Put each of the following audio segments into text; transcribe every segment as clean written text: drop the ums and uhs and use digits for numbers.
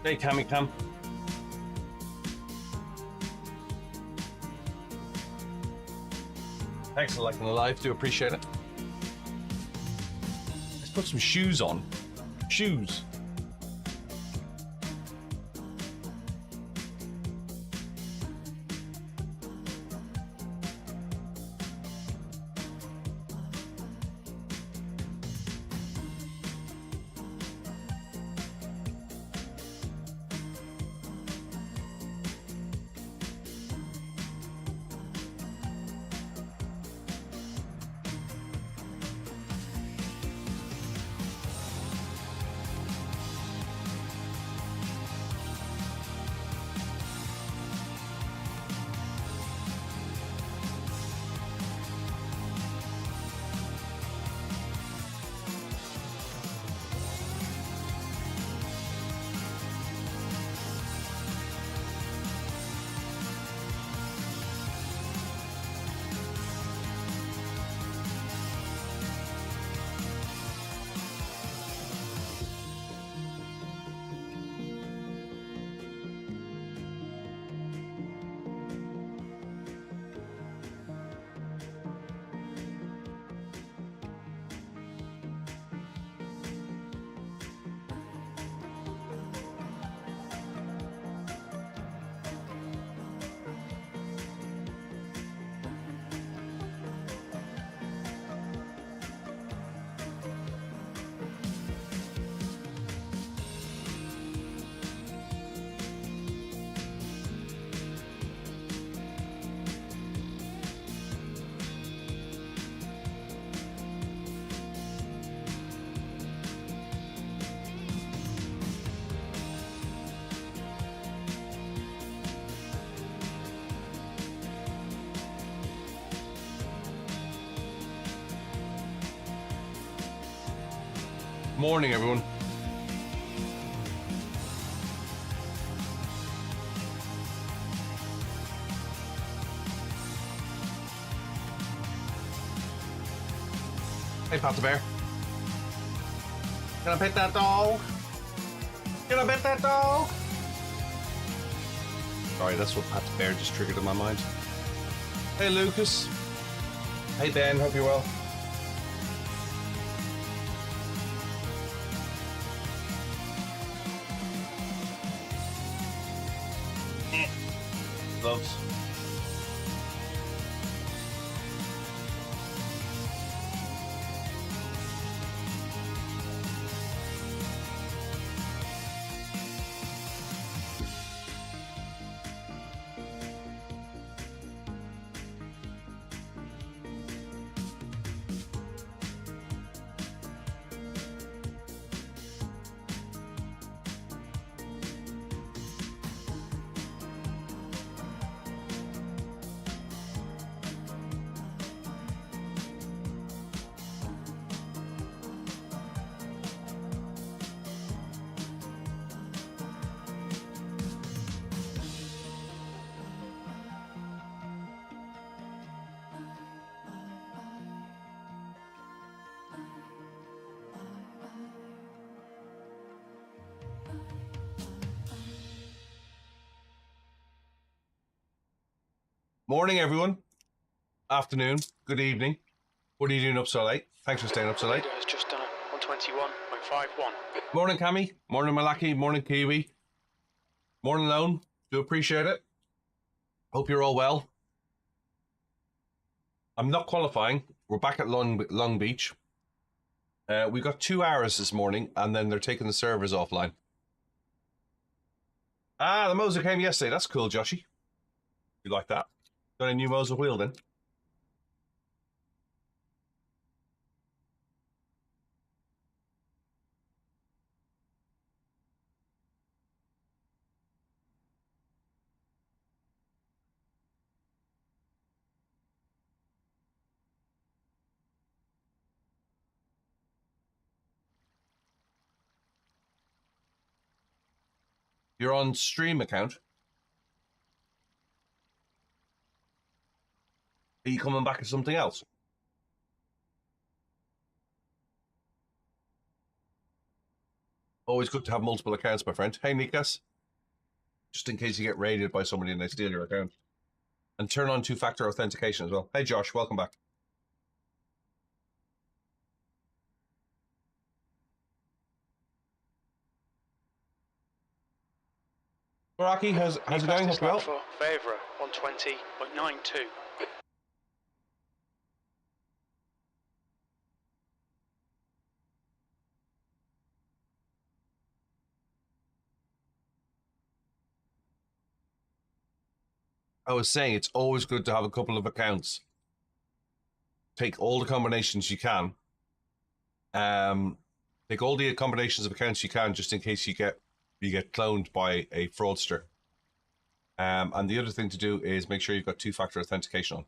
Hey, Cammy Cam. Thanks for liking the live. Do appreciate it. Let's put some shoes on. Shoes. Morning, everyone. Hey, Pat the Bear. Can I pet that dog? Can I pet that dog? Sorry, that's what Pat the Bear just triggered in my mind. Hey, Lucas. Hey, Ben. Hope you're well. Gloves. Morning, everyone. Afternoon. Good evening. What are you doing up so late? Thanks for staying up so late. Has just done a 121.51. Morning, Cammy. Morning, Malaki. Morning, Kiwi. Morning, Lone. Do appreciate it. Hope you're all well. I'm not qualifying. We're back at Long Beach. We got 2 hours this morning, and then they're taking the servers offline. Ah, the Moser came yesterday. That's cool, Joshy. You like that? Got a new Moser wheel then? You're on stream account. Are you coming back as something else? Always good to have multiple accounts, my friend. Hey, Nikas. Just in case you get raided by somebody and they steal your account. And turn on two-factor authentication as well. Hey, Josh, welcome back. Rocky, how's it going? Hope well. For Favre, 120.92. I was saying it's always good to have a couple of accounts. Take all the combinations you can. Take all the combinations of accounts you can, just in case you get cloned by a fraudster. And the other thing to do is make sure you've got two-factor authentication on.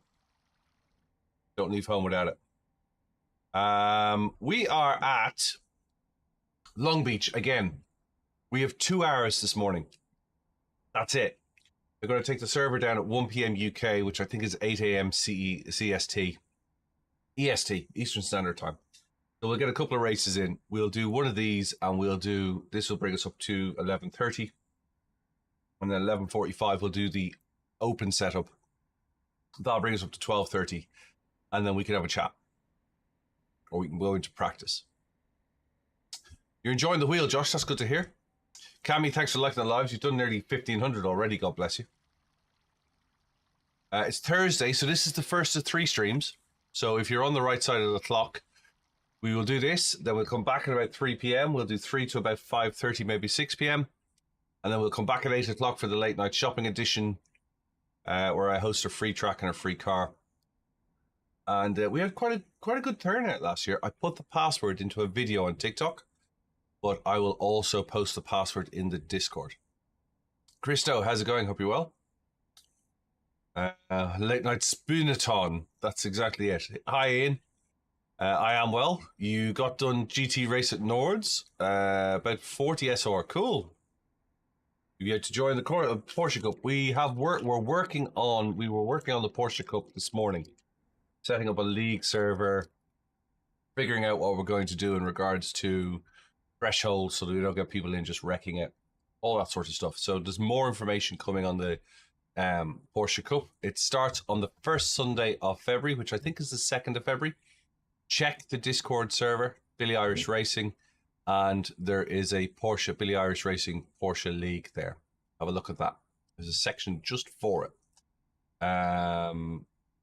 Don't leave home without it. We are at Long Beach again. We have 2 hours this morning. That's it. They're going to take the server down at 1 p.m. UK, which I think is 8 a.m. CST. EST, Eastern Standard Time. So we'll get a couple of races in. We'll do one of these, and this will bring us up to 11:30. And then 11:45, we'll do the open setup. That'll bring us up to 12:30. And then we can have a chat. Or we can go into practice. You're enjoying the wheel, Josh. That's good to hear. Cammy, thanks for liking the lives. You've done nearly 1,500 already. God bless you. It's Thursday, so this is the first of 3 streams. So if you're on the right side of the clock, we will do this. Then we'll come back at about 3 p.m. We'll do 3 to about 5:30, maybe 6 p.m. And then we'll come back at 8 o'clock for the late night shopping edition, where I host a free track and a free car. And we had quite a good turnout last year. I put the password into a video on TikTok, but I will also post the password in the Discord. Christo, how's it going? Hope you're well. Late night spoonathon. That's exactly it. Hi, Ian. I am well. You got done GT race at Nords, about 40 SR. Cool. You had to join the Porsche Cup. We were working on the Porsche Cup this morning, setting up a league server, figuring out what we're going to do in regards to thresholds so that we don't get people in just wrecking it, all that sort of stuff. So there's more information coming on the Porsche Cup. It starts on the first Sunday of February, which I think is the 2nd of February. Check the Discord server, BillyOirish Racing, and there is a BillyOirish Racing Porsche League there. Have a look at that. There's a section just for it.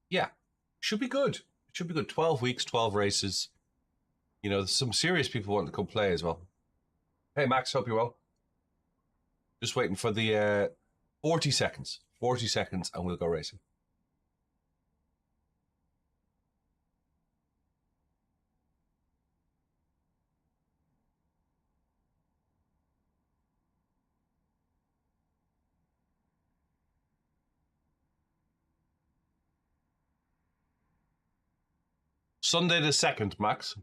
Yeah, should be good. It should be good. 12 weeks, 12 races. You know, there's some serious people wanting to come play as well. Hey, Max, hope you're well. Just waiting for the 40 seconds. 40 seconds, and we'll go racing. Sunday the 2nd, Max.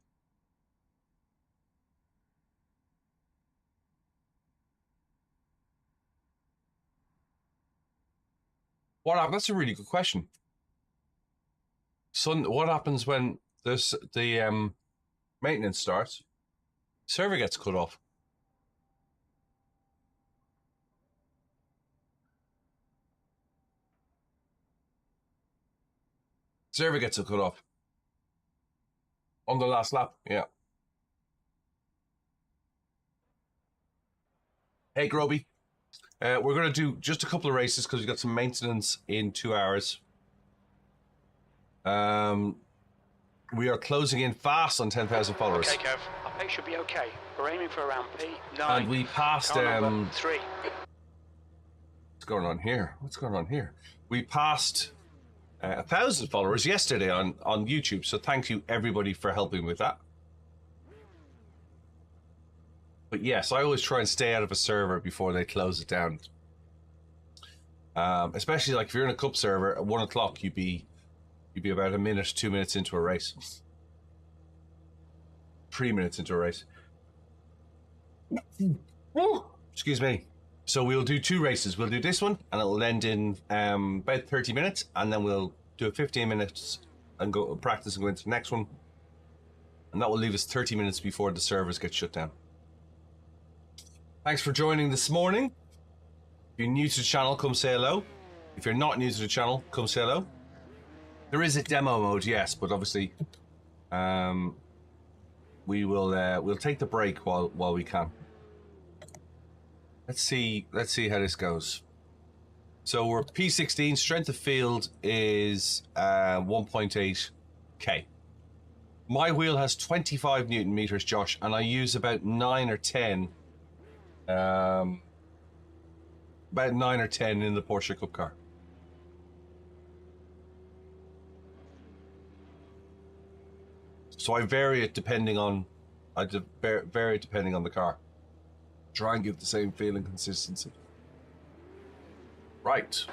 That's a really good question. What happens when the maintenance starts? Server gets cut off. Server gets cut off. On the last lap, yeah. Hey, Groby. We're going to do just a couple of races because we've got some maintenance in 2 hours. We are closing in fast on 10,000 followers. Okay, Kev. Our pace should be okay. We're aiming for around P9. And we passed... 3. What's going on here? What's going on here? We passed 1,000 followers yesterday on YouTube, so thank you everybody for helping with that. But yes, I always try and stay out of a server before they close it down. Especially like if you're in a cup server at 1 o'clock, you'd be about a minute, 2 minutes into a race. 3 minutes into a race. Excuse me. So we'll do 2 races. We'll do this one, and it'll end in about 30 minutes, and then we'll do a 15 minutes and go practice and go into the next one. And that will leave us 30 minutes before the servers get shut down. Thanks for joining this morning. If you're new to the channel, come say hello. If you're not new to the channel, come say hello. There is a demo mode, yes, but obviously we'll take the break while we can. Let's see how this goes. So we're P16, strength of field is 1.8k. My wheel has 25 Newton meters, Josh, and I use about 9 or 10 in the Porsche Cup car. So I vary it depending on the car. Try and give the same feeling consistency. Right.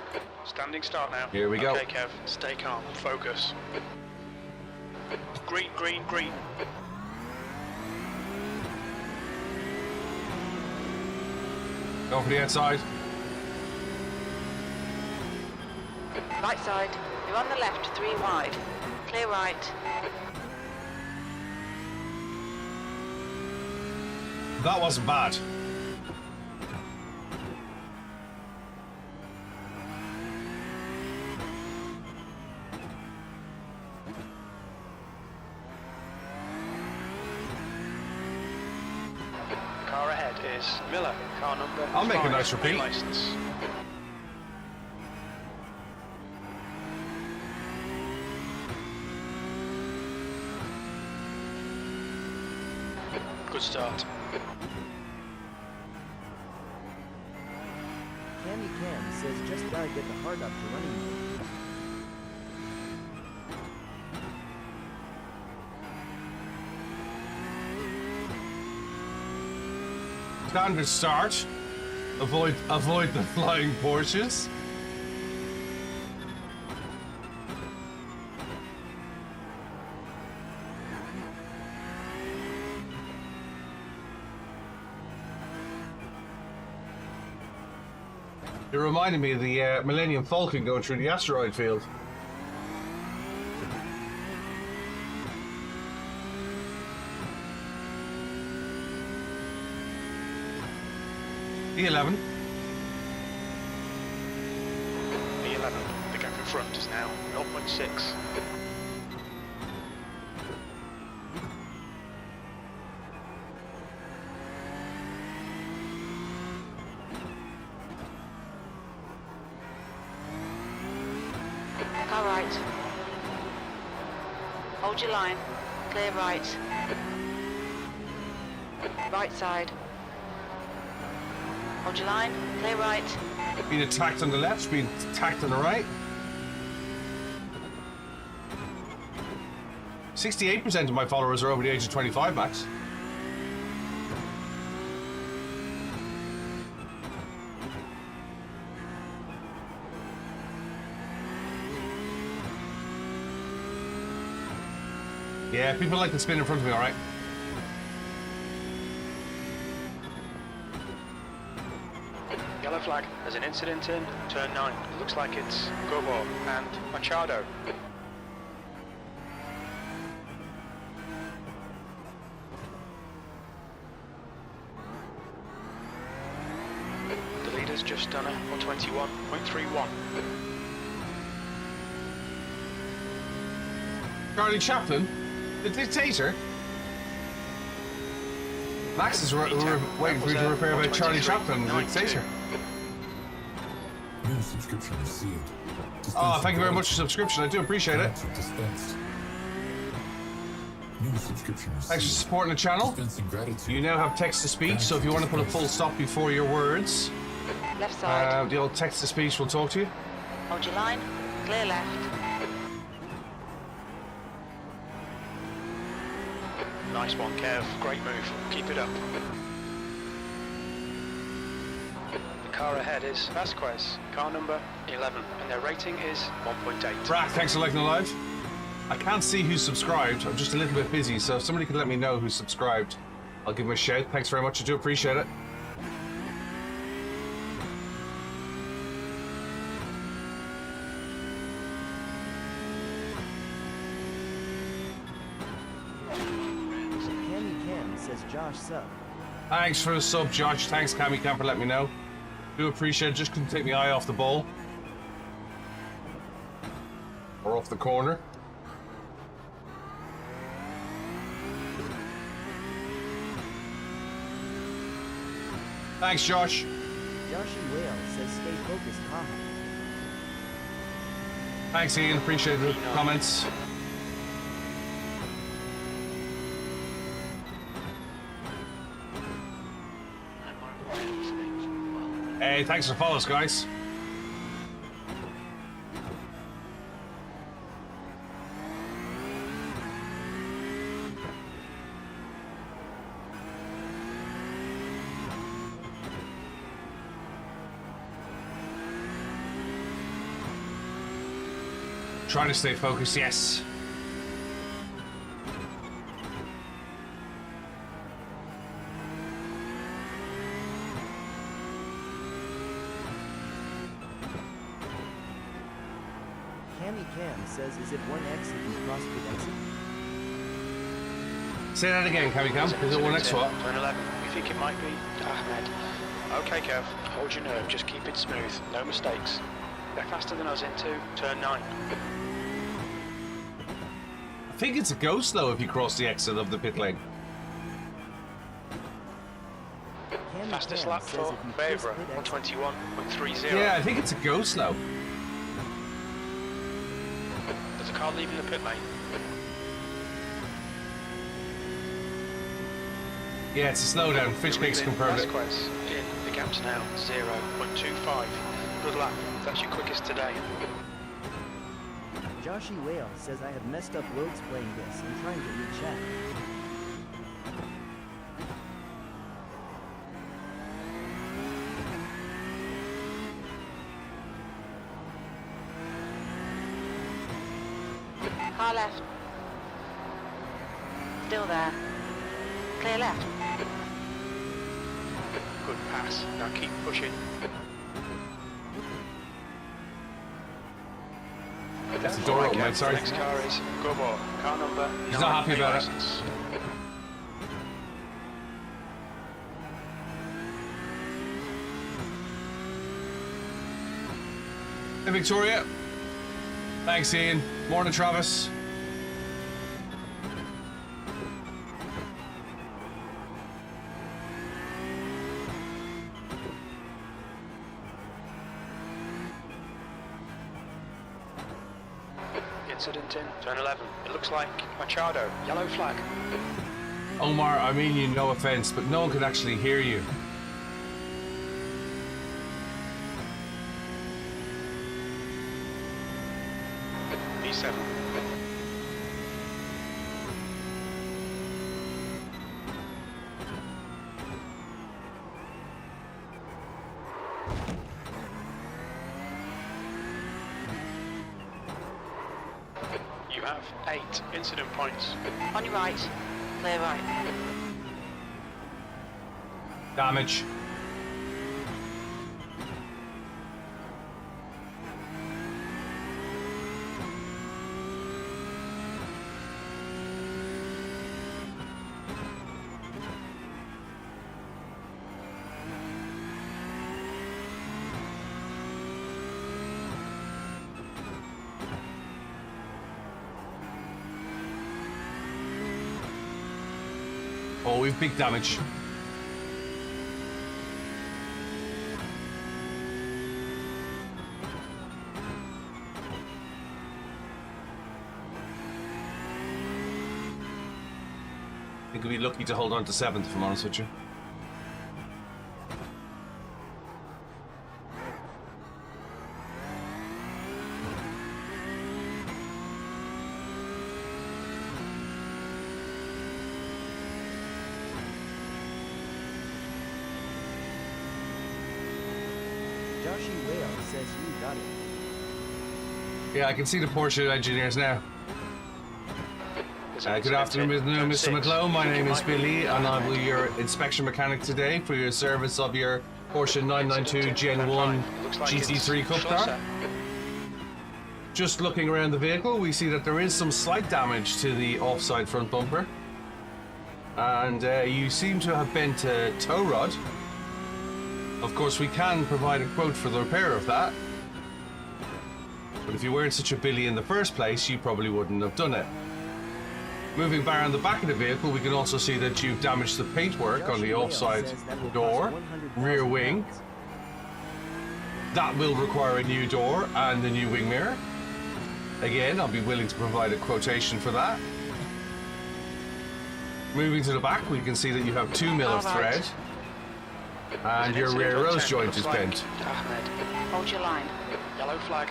Standing start now. Here we go. Okay, Kev. Stay calm. Focus. Green, green, green. Go for the outside. Right side. You're on the left, 3 wide. Clear right. That wasn't bad. Car ahead is Miller. Car number I'll make a 5, nice repeat. License. Good start. Cammy Cam says just gotta get the heart up to running mode. Standard start. Avoid the flying Porsches. It reminded me of the Millennium Falcon going through the asteroid field. E11. E11. The gap in front is now 0.6. Car right. Hold your line. Clear right. Right side. Hold your line. Clear right. Being attacked on the left, being attacked on the right. 68% of my followers are over the age of 25, Max. Yeah, people like to spin in front of me, alright? Yellow flag. There's an incident in turn 9. It looks like it's Gobo and Machado. The leader's just done a 121.31. Charlie Chaplin? The dictator? Max is waiting for you to repair about Charlie Chaplin, the dictator. New subscription received. Oh, thank you very much for subscription. I do appreciate it. Dispensed. New subscription received. Thanks for supporting the channel. Dispensing gratitude. You now have text-to-speech, so if you want to put a full stop before your words, Left side. the old text-to-speech will talk to you. Hold your line. Clear left. Nice one, Kev. Great move. Keep it up. The car ahead is Vasquez. Car number 11. And their rating is 1.8. Brack, thanks for liking the live. I can't see who's subscribed. I'm just a little bit busy, so if somebody could let me know who's subscribed, I'll give them a shout. Thanks very much. I do appreciate it. Cammy Cam says Josh sub. Thanks for the sub, Josh. Thanks, Cammy Camper, let me know. Do appreciate it. Just couldn't take my eye off the ball. Or off the corner. Thanks, Josh. Joshy Whale says stay focused, haha. Thanks, Ian. Appreciate the comments. Hey, thanks for follows, guys. Trying to stay focused, yes. Cammy Cam says, is it 1x if you cross the exit? Say that again, Cammy Cam. Is it 1x what? Turn 11. We think it might be Ahmed. Okay, Kev. Hold your nerve. Just keep it smooth. No mistakes. They're faster than us into turn 9. I think it's a go slow if you cross the exit of the pit lane. Cammy Fastest Cam lap says for if you twist Bavra, pit exit, 121.30. Yeah, I think it's a go slow. There's a car leaving the pit lane. Yeah, it's a slowdown. Fishcakes confirmed it. Vasquez in. The gap's now 0.25. Good lap. That's your quickest today. Joshy Whale says I have messed up loads playing this. I'm trying to read chat. Car left. Still there. Clear left. Good pass. Now keep pushing. That's the door open, mate, sorry. Next car is Gobor. Car number 9. He's not happy about it. license. Hey, Victoria. Thanks, Ian. Morning, Travis. Incident in turn 11. It looks like Machado. Yellow flag. Omar, I mean you no offense, but no one could actually hear you. P7. You have 8 incident points. On your right. Clear right. Damage. Oh, we've big damage. I think we'll be lucky to hold on to 7th, if I'm honest with you. Joshy Whale says you got it. Yeah, I can see the Porsche engineers now. Good afternoon, Mr. McClone. My name is Billy, and I will be your inspection mechanic today for your service of your Porsche 992 Gen 1 GT3 Cup car. Just looking around the vehicle, we see that there is some slight damage to the offside front bumper. And you seem to have bent a tow rod. Of course, we can provide a quote for the repair of that. But if you weren't such a Billy in the first place, you probably wouldn't have done it. Moving back around the back of the vehicle, we can also see that you've damaged the paintwork on the offside door, rear wing. That will require a new door and a new wing mirror. Again, I'll be willing to provide a quotation for that. Moving to the back, we can see that you have 2 mil of thread. And your rear rose joint is bent. Ahmed. Hold your line. Yellow flag.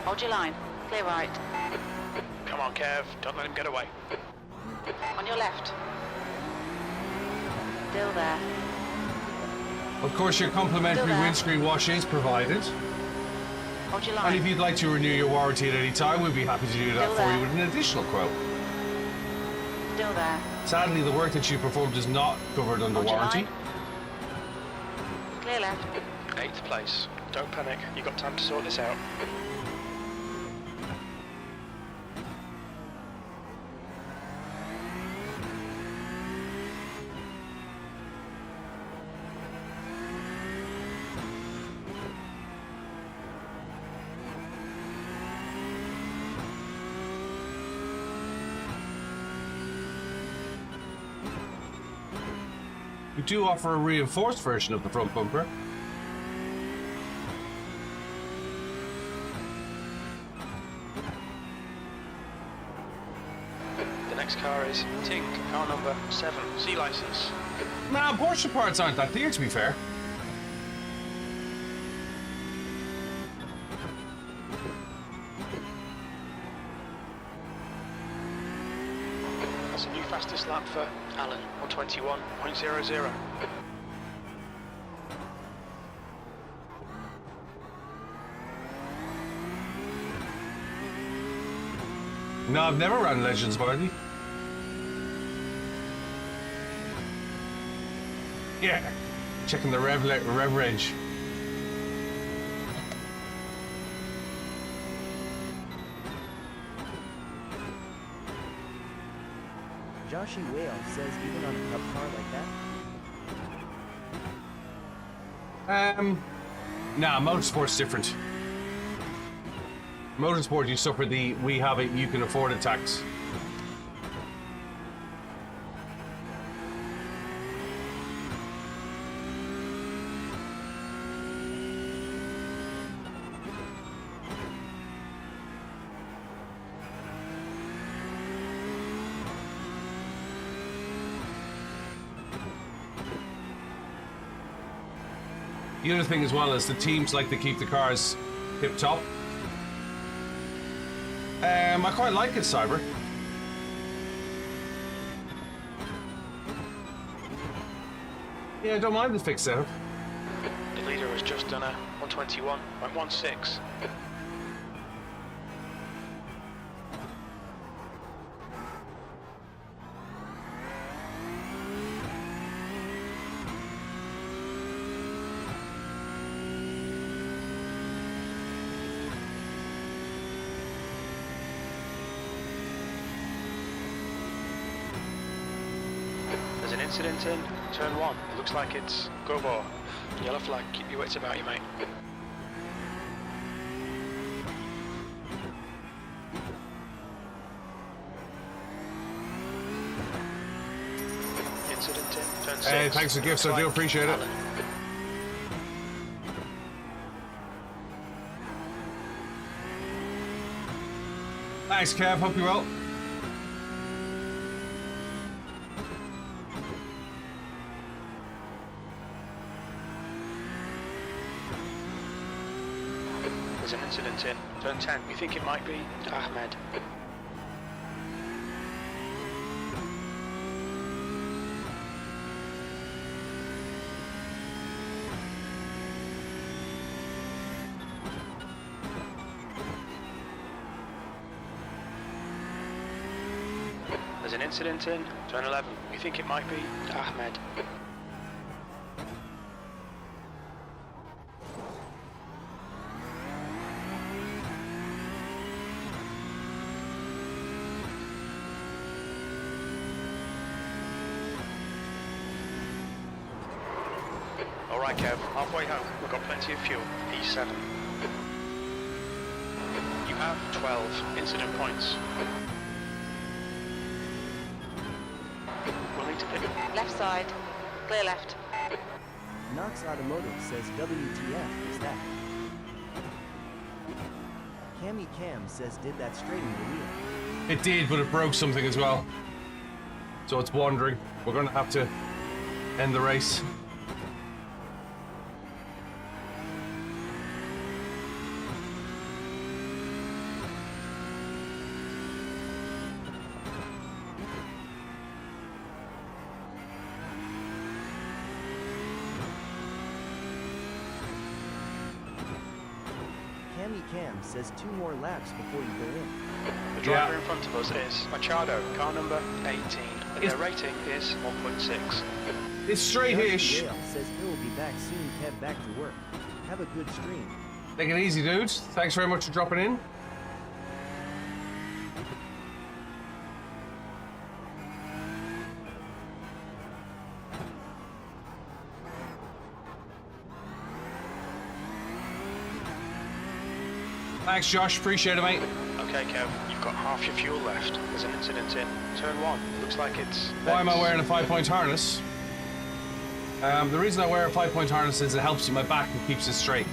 Hold your line. Clear right. Come on, Kev. Don't let him get away. On your left. Still there. Of course, your complimentary windscreen wash is provided. Hold your And line. if you'd like to renew your warranty at any time, we'd be happy to do that for you with an additional quote. Still there. Sadly, the work that you performed is not covered under Hold your warranty. line. Clear left. 8th place. Don't panic. You've got time to sort this out. We do offer a reinforced version of the front bumper. The next car is Tink, car number 7, C license. Nah, Porsche parts aren't that dear, to be fair. That's a new fastest lap for Alan, 121.00. No, I've never run Legends, Barty. Yeah, checking the rev range. Joshy Whale says even on a cup car like that? Nah, motorsport's different. Motorsport, you suffer the "we have it, you can afford it" tax. The other thing as well is the teams like to keep the cars tip-top. I quite like it, Cyber. Yeah, I don't mind the fixed setup. The leader has just done a 121.16. There's an incident in turn 1. It looks like it's go ball. Yellow flag. Keep your wits about you, mate. Incident in turn 6. Hey, thanks for the gifts. I do appreciate it. Thanks, Kev. Hope you're well. There's an incident in turn 10. We think it might be Ahmed. There's an incident in turn 11. We think it might be Ahmed. Kev, halfway home. We've got plenty of fuel. E7. You have 12 incident points. We'll need to pick up. Left side. Clear left. Knox Automotive says WTF is that? Cammy Cam says did that straighten the wheel? It did, but it broke something as well. So it's wandering. We're going to have to end the race. Cammy Cam says 2 more laps before you go in. The driver in front of us is Machado, car number 18. And their rating is 1.6. It's straight-ish. Yale says he'll be back soon. Kev, back to work. Have a good stream. Take it easy, dudes. Thanks very much for dropping in. Thanks, Josh. Appreciate it, mate. Okay, Kev, you've got half your fuel left. There's an incident in turn 1. Looks like it's... Why am I wearing a 5-point harness? The reason I wear a 5-point harness is it helps with my back and keeps it straight.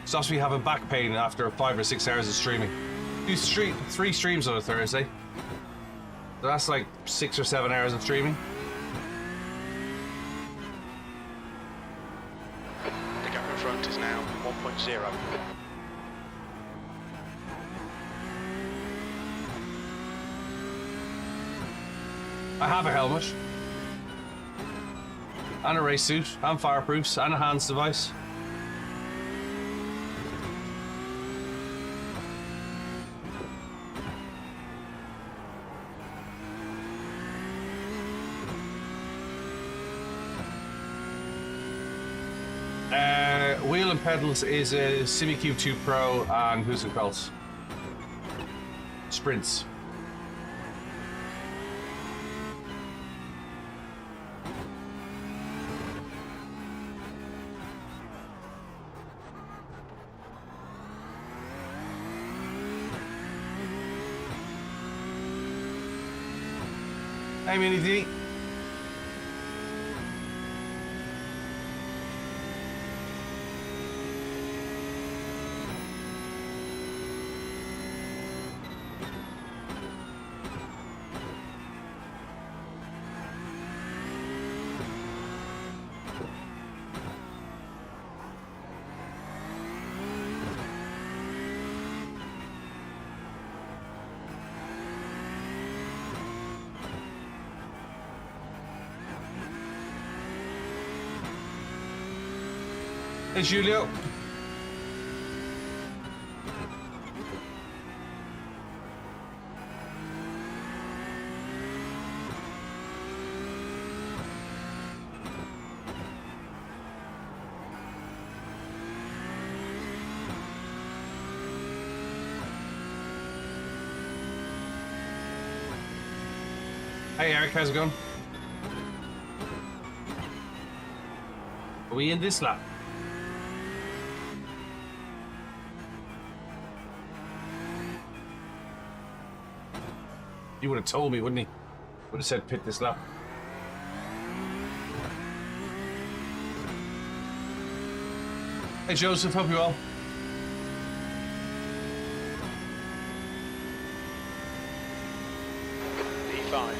Stops me having back pain after 5 or 6 hours of streaming. Do 3 streams on a Thursday. So that's like 6 or 7 hours of streaming. The gap in front is now 1.0. I have a helmet. And a race suit, and fireproofs, and a hands device. Wheel and pedals is a SimiCube 2 Pro and who's it called? Sprints. Hey, Mini D. Hey, Julio. Hey, Eric, how's it going? Are we in this lap? He would have told me, wouldn't he? Would have said pit this lap. Hey Joseph, hope you're well. P5.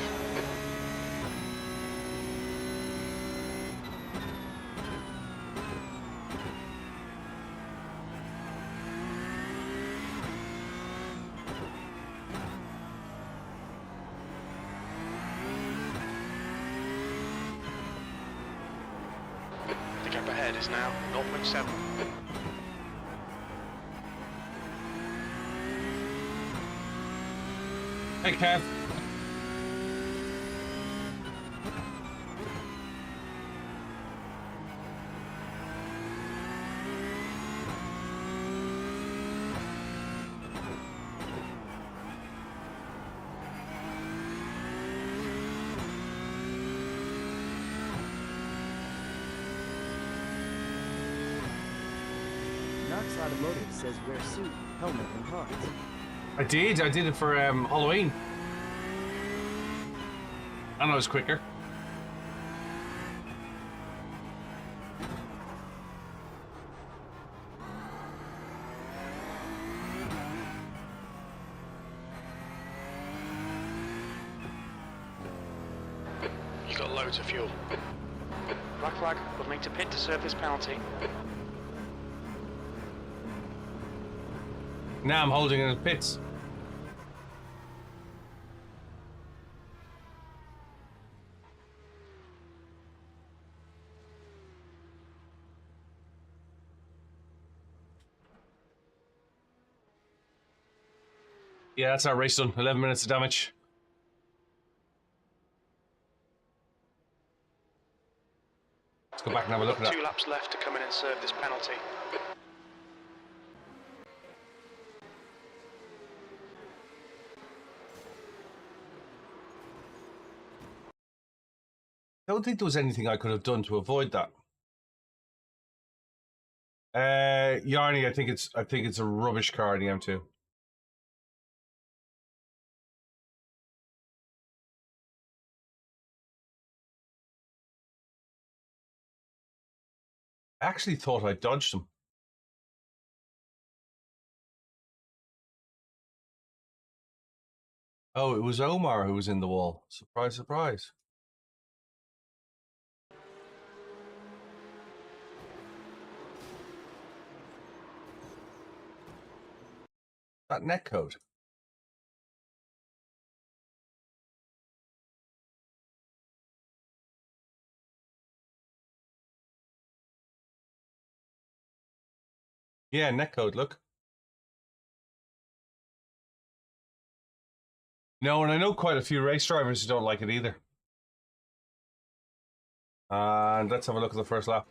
The gap ahead is now 0.7. Hey Kev. Fox Automotive says wear suit, helmet, and hawks. I did it for Halloween. And I was quicker. You got loads of fuel. Black flag, we'll need to pit to serve this penalty. Now I'm holding in the pits. Yeah, that's our race done. 11 minutes of damage. Let's go back and have a look at that. 2 laps left to come in and serve this penalty. I don't think there was anything I could have done to avoid that. Yarny, I think it's a rubbish car in the M2. I actually thought I dodged him. Oh, it was Omar who was in the wall. Surprise, surprise. That netcode. Yeah, netcode, look. No, and I know quite a few race drivers who don't like it either. And let's have a look at the first lap.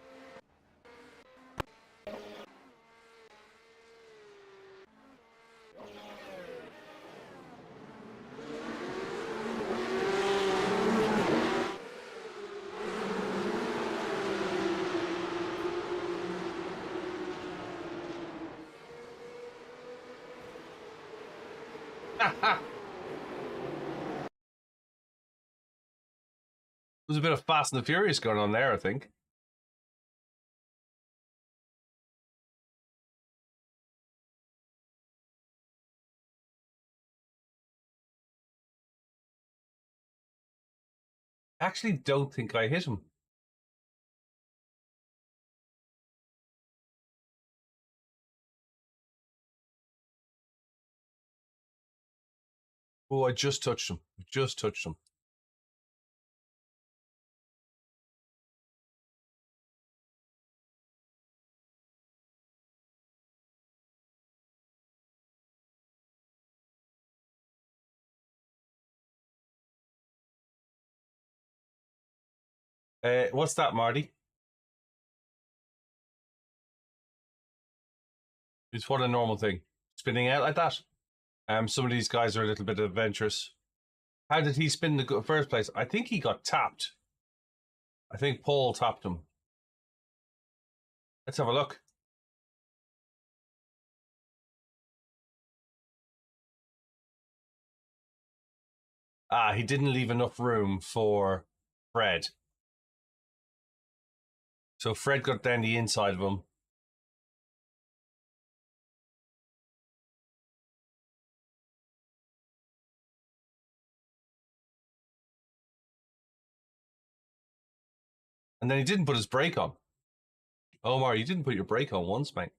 There's a bit of Fast and the Furious going on there, I think. I actually don't think I hit him. Oh, I just touched him. Just touched him. What's that, Marty? It's what a normal thing. Spinning out like that. Some of these guys are a little bit adventurous. How did he spin the first place? I think he got tapped. I think Paul tapped him. Let's have a look. Ah, he didn't leave enough room for Fred. So Fred got down the inside of him. And then he didn't put his brake on. Omar, you didn't put your brake on once, mate.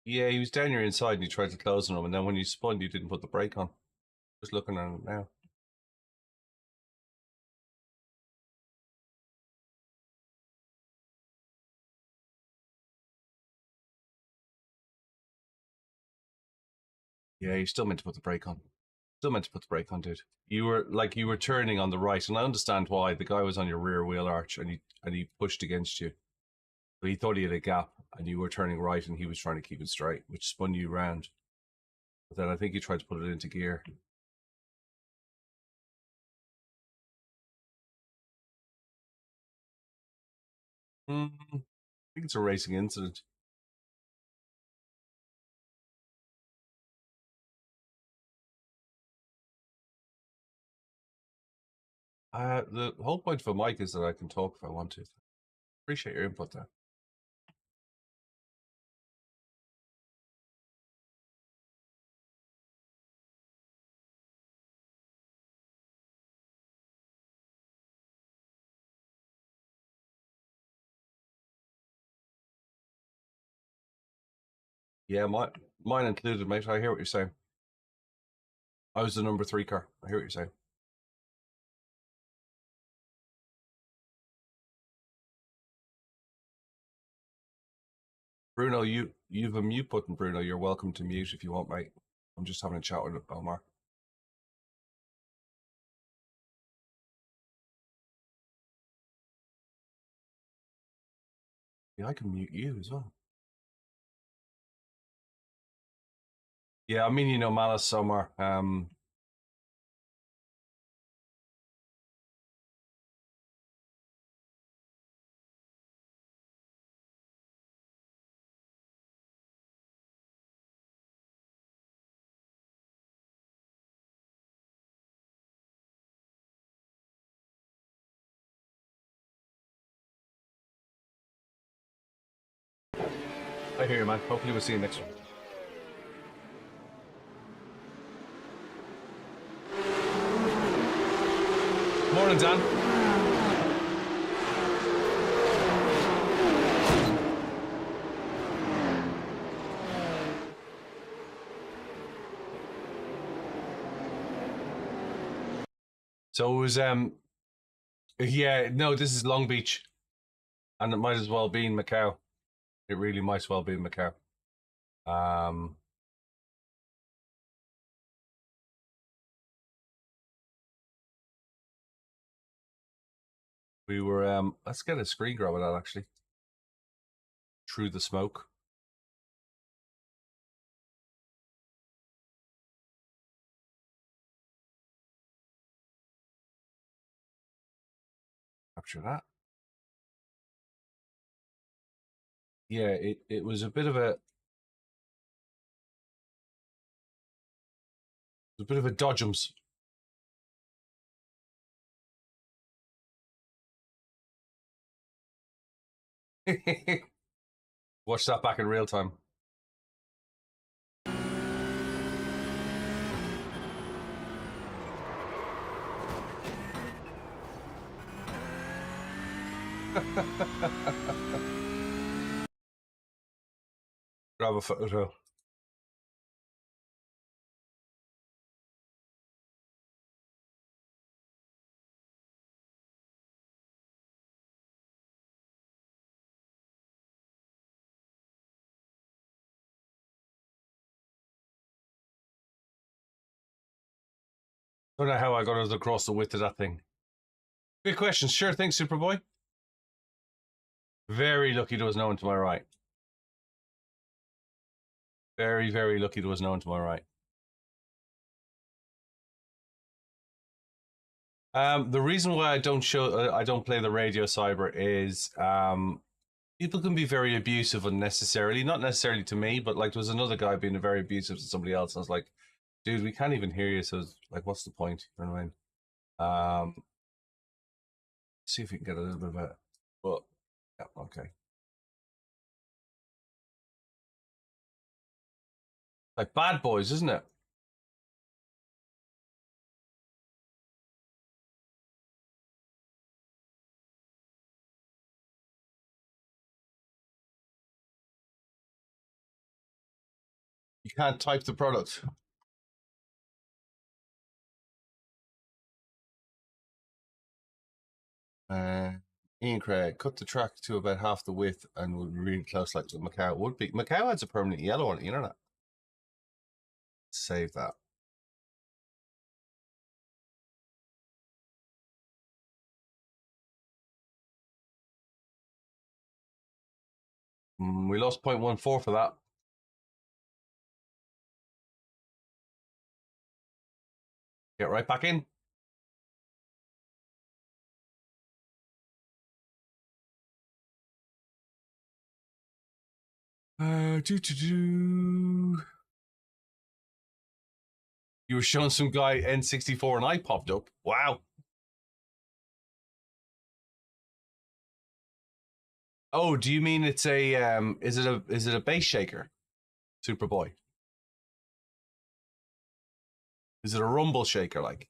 Yeah, he was down your inside and you tried to close on him, and then when you spun, you didn't put the brake on. Just looking at it now. Yeah, you still meant to put the brake on. Still meant to put the brake on, dude. You were turning on the right, and I understand why. The guy was on your rear wheel arch, and he pushed against you. But he thought he had a gap, and you were turning right, and he was trying to keep it straight, which spun you round. But then I think he tried to put it into gear. I think it's a racing incident. The whole point of a mic is that I can talk if I want to. Appreciate your input there. Yeah, mine included, mate. I hear what you're saying. I was the number 3 car. I hear what you're saying. Bruno, you've a mute button, Bruno. You're welcome to mute if you want, mate. I'm just having a chat with Omar. Yeah, I can mute you as well. Yeah, I mean, malice, Omar. I hear you, man. Hopefully we'll see you next one. Morning, Dan. So it was yeah, no, this is Long Beach. And it might as well be in Macau. It really might as well be in Macau. We were let's get a screen grab of that actually. Through the smoke. Capture that. Yeah, it was a bit of a dodgems. Watch that back in real time. Grab a photo. Don't know how I got across the width of that thing. Good question. Sure thing, Superboy. Very lucky there was no one to my right. Very, very lucky there was no one to my right. The reason why I don't play the radio cyber is people can be very abusive unnecessarily. Not necessarily to me, but like there was another guy being very abusive to somebody else. I was like, dude, we can't even hear you. So like, what's the point? You know what I mean? See if we can get a little bit of it. But yeah, okay. Like Bad Boys, isn't it? You can't type the product. Ian Craig, cut the track to about half the width and would be really close like the Macau would be. Macau has a permanent yellow on it, you know that? Save that. We lost 0.14 for that. Get right back in. You were showing some guy N64 and I popped up. Wow. Oh, do you mean it's a is it a bass shaker? Superboy. Is it a rumble shaker like?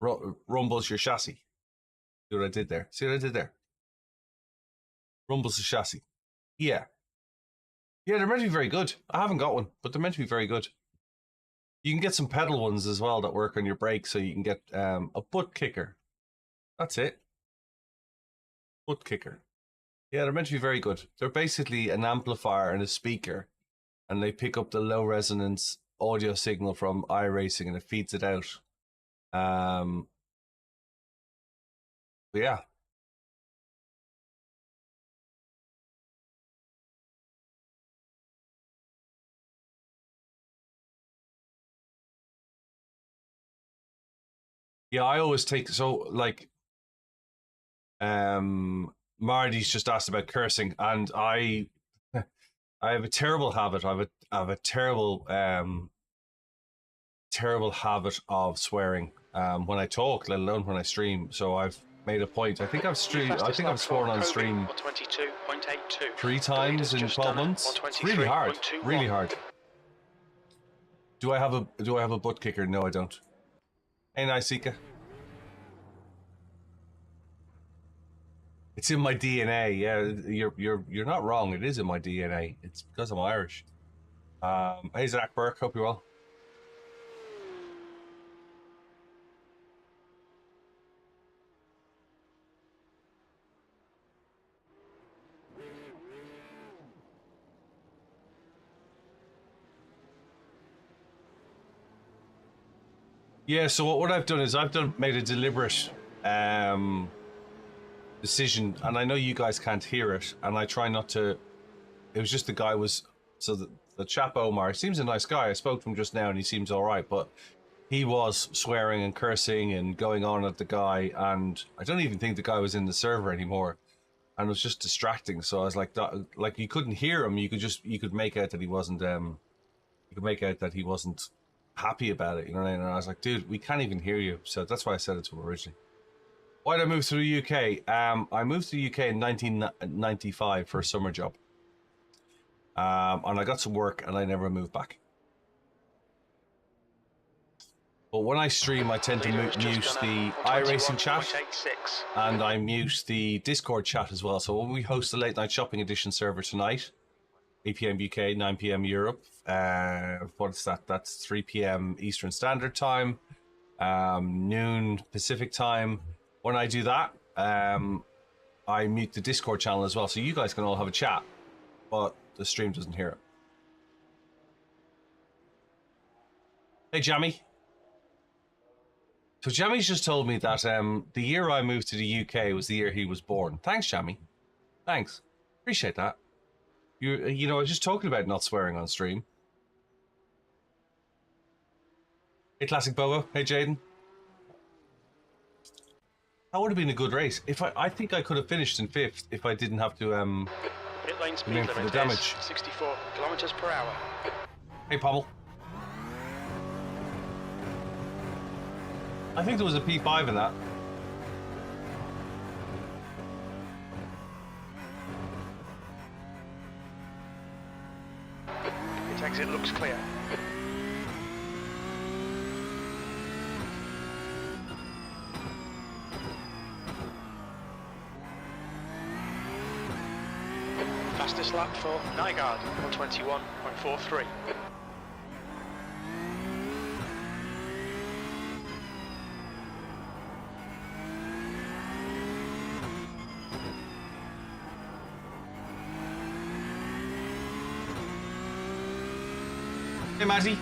Rumbles your chassis. See what I did there? See what I did there? Rumbles the chassis. Yeah. Yeah, they're meant to be very good. I haven't got one, but they're meant to be very good. You can get some pedal ones as well that work on your brakes, so you can get a butt kicker. That's it. Butt kicker. Yeah, they're meant to be very good. They're basically an amplifier and a speaker, and they pick up the low resonance audio signal from iRacing and it feeds it out. Yeah. Yeah, I always take like Marty's just asked about cursing, and I have a terrible habit. I have a terrible terrible habit of swearing when I talk, let alone when I stream. So I've made a point. I think I've sworn on stream 3 times in 12 months. It's really hard. Really hard. Do I have a butt kicker? No, I don't. Hey, nice Ika. It's in my DNA. Yeah, you're not wrong. It is in my DNA. It's because I'm Irish. Hey, Zach Burke. Hope you're well. Yeah, so what I've done is made a deliberate decision, and I know you guys can't hear it, and I try not to. It was just the chap Omar seems a nice guy. I spoke to him just now, and he seems all right, but he was swearing and cursing and going on at the guy, and I don't even think the guy was in the server anymore, and it was just distracting. So I was like, you couldn't hear him. You could make out that he wasn't. You could make out that he wasn't happy about it, you know what I mean? And I was like, dude, we can't even hear you. So that's why I said it to him originally. Why did I move to the UK? I moved to the UK in 1995 for a summer job. And I got some work and I never moved back. But when I stream, I tend to mute the iRacing chat, and I mute the Discord chat as well. So when we host the Late Night Shopping Edition server tonight, 8 p.m. UK, 9 p.m. Europe. What's that? That's 3 p.m. Eastern Standard Time, noon Pacific Time. When I do that, I mute the Discord channel as well, so you guys can all have a chat, but the stream doesn't hear it. Hey, Jammy. So Jammy's just told me that the year I moved to the UK was the year he was born. Thanks, Jammy. Thanks. Appreciate that. You know, I was just talking about not swearing on stream. Hey, Classic Bobo. Hey, Jaden. That would have been a good race. I think I could have finished in 5th if I didn't have to Pit lane speed for the limit damage. is 64 kilometers per hour. Hey, Pommel. I think there was a P5 in that. Its exit looks clear. Fastest lap for Nygaard, 121.43. Hey, Matty.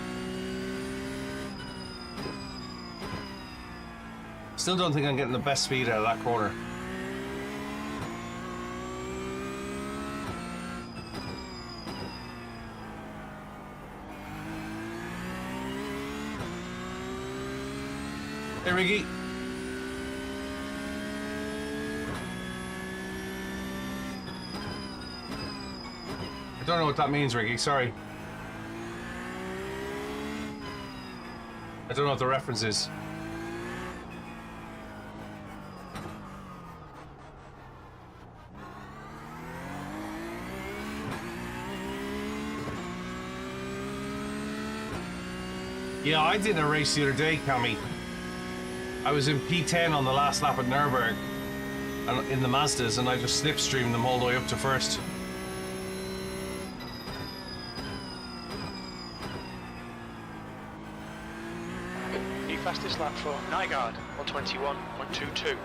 Still don't think I'm getting the best speed out of that corner. Hey, Riggy. I don't know what that means, Riggy. Sorry. I don't know what the reference is. Yeah, I did a race the other day, Cammy. I was in P10 on the last lap at Nurburgring and in the Mazdas, and I just slipstreamed them all the way up to first. New fastest lap for Nygaard, 121.22.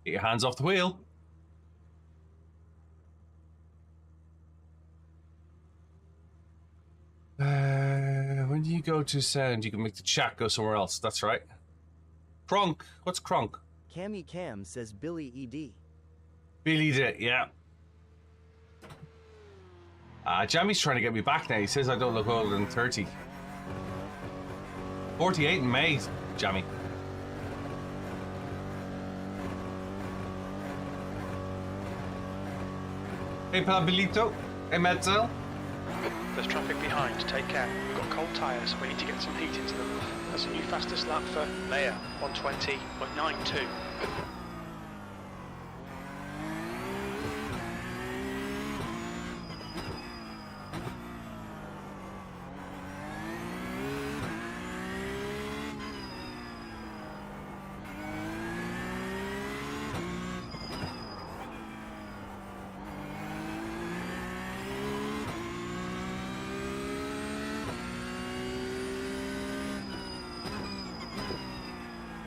Get your hands off the wheel. When you go to sound, you can make the chat go somewhere else. That's right. Crunk. What's crunk? Cammy Cam says Billy ED. Billy did it, yeah. Jammy's trying to get me back now. He says I don't look older than 30. 48 in May, Jammy. Hey, Pabelito. Hey, Metzel. There's traffic behind, take care. We've got cold tyres, we need to get some heat into them. That's a new fastest lap for Mayer, 120.92.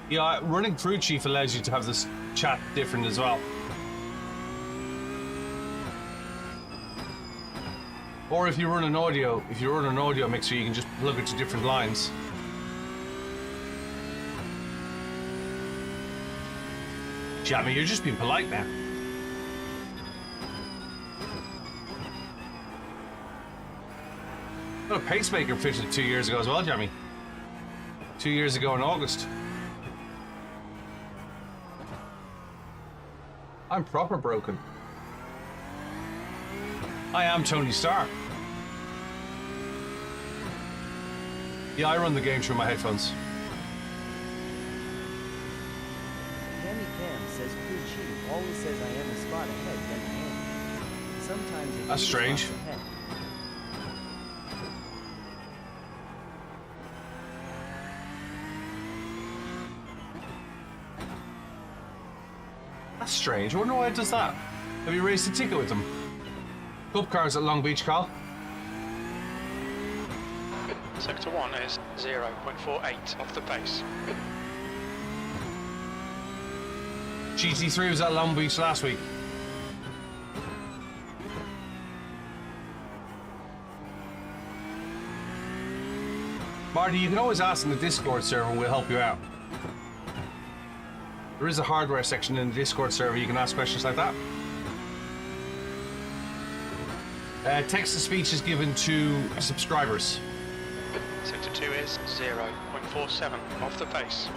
Yeah, running through Chief allows you to have this chat different as well. Or if you run an audio mixer, you can just plug it to different lines. Jammy, you're just being polite now. Got a pacemaker fitted 2 years ago as well, Jammy. 2 years ago in August. I'm proper broken. I am Tony Stark. Yeah, I run the game through my headphones. Cammy Cam says Crew Chief always says I am a spot ahead than I am. Sometimes it That's is strange. spots ahead. That's strange. I wonder why it does that. Have you raced a ticket with them? Cup cars at Long Beach, Carl? Sector 1 is 0.48 off the pace. GT3 was at Long Beach last week. Marty, you can always ask in the Discord server and we'll help you out. There is a hardware section in the Discord server, you can ask questions like that. Text-to-speech is given to subscribers. Sector 2 is 0.47 off the pace.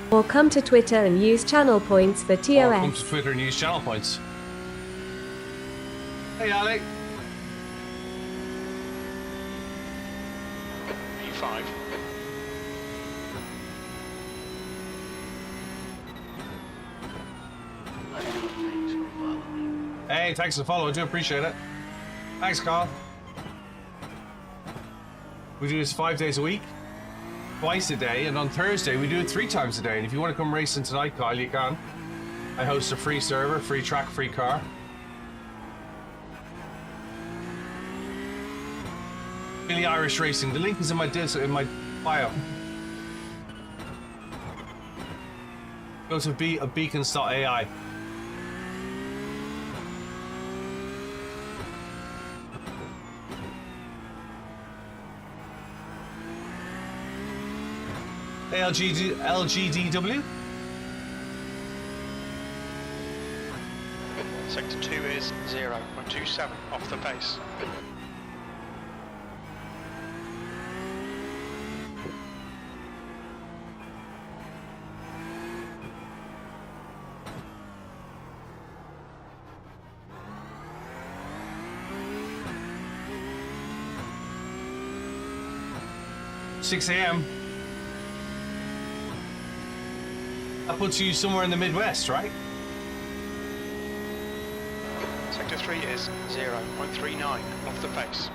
Or come to Twitter and use channel points for TOS. Or come to Twitter and use channel points. Hey, Ali. P5. Hey, thanks for the follow. I do appreciate it. Thanks, Carl. We do this 5 days a week, twice a day, and on Thursday we do it 3 times a day. And if you want to come racing tonight, Kyle, you can. I host a free server, free track, free car. BillyOirish Racing. The link is in my bio. Go to beacons.ai. LGDW? Sector 2 is 0.27 off the pace. $6 a.m. That puts you somewhere in the Midwest, right? Sector 3 is 0.39 off the pace.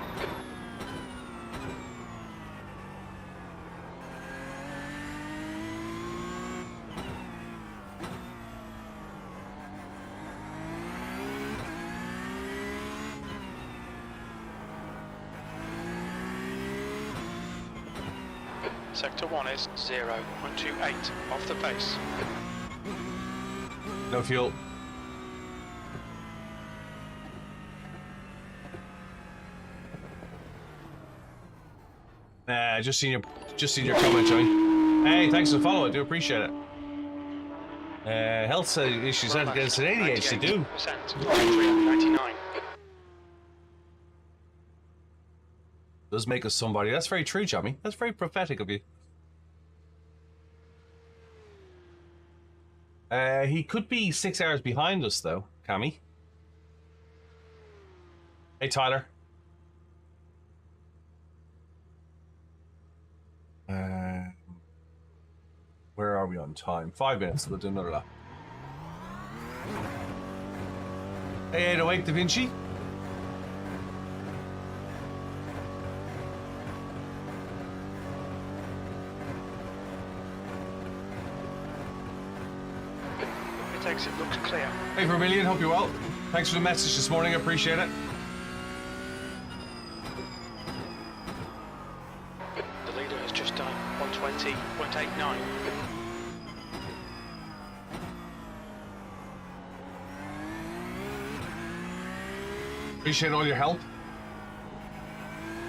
Sector 1 is 0.28 off the pace. No fuel. Just seen your comment, Johnny. Hey, thanks for the follow. I do appreciate it. Health issues had against an ADHD, they do. 99. Does make us somebody. That's very true, Johnny. That's very prophetic of you. He could be 6 hours behind us, though, Cammy. Hey, Tyler. Where are we on time? 5 minutes. We'll do another lap. Hey, 808 Da Vinci. It looks clear. Hey, Vermilion, hope you're well. Thanks for the message this morning, I appreciate it. The leader has just done 120.89. Appreciate all your help.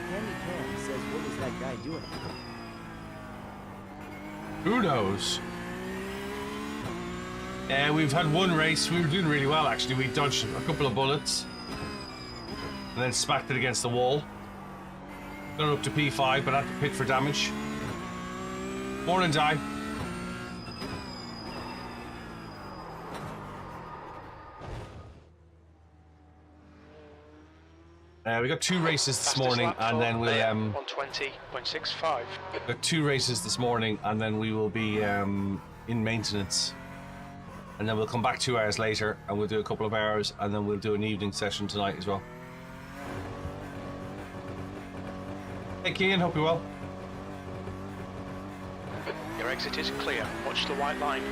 Candy Cam says, what is that guy doing? Who knows? We've had one race. We were doing really well, actually. We dodged a couple of bullets and then smacked it against the wall. Got up to P5, but had to pit for damage. Morning, Di. We got 2 races this morning, and then we'll 120.65. got 2 races this morning, and then we will be in maintenance. And then we'll come back 2 hours later, and we'll do a couple of hours, and then we'll do an evening session tonight as well. Hey, Kean, hope you're well. Your exit is clear. Watch the white line.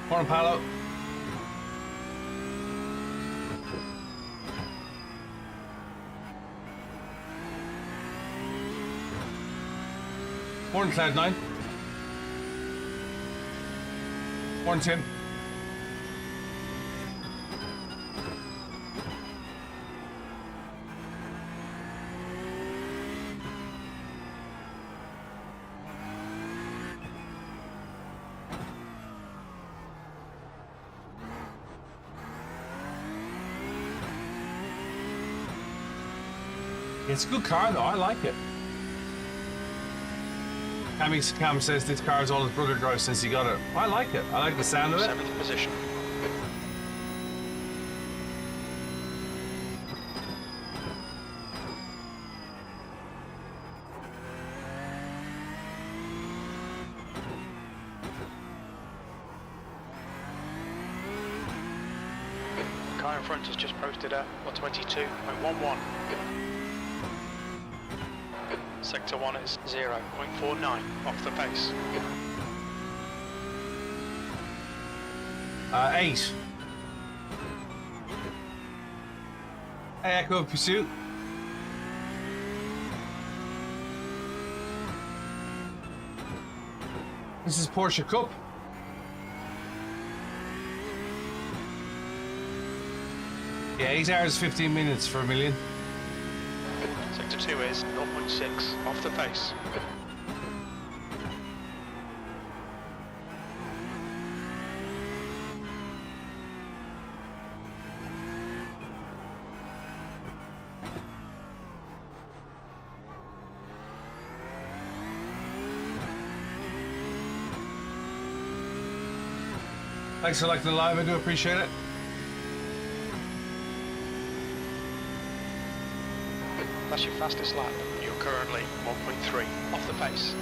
Morning, Paolo. Morning, Cloud9. Morning, Tim. It's a good car, though. I like it. Cam says this car is all his brother drives since he got it. I like it. I like the sound of it. 7th position. in front has just posted a 122.11. Sector 1 is 0.49 off the pace. 8. Hey, Echo Pursuit. This is Porsche Cup. Yeah, 8 hours 15 minutes for a million. Sector 2 is 0.6 off the pace. Thanks for liking the live, I do appreciate it. That's your fastest lap. You're currently 1.3 off the pace.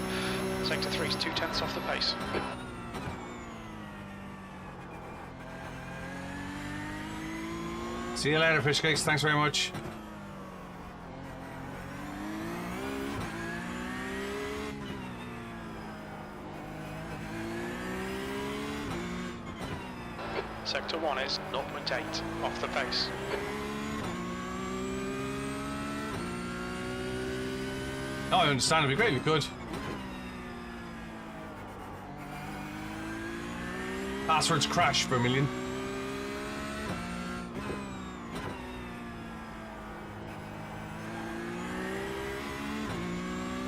Sector 3 is 0.2 off the pace. See you later, fish cakes. Thanks very much. Sector 1 is 0.8 off the pace. Oh, I understand. It'd be great if we could. Passwords crash for a million.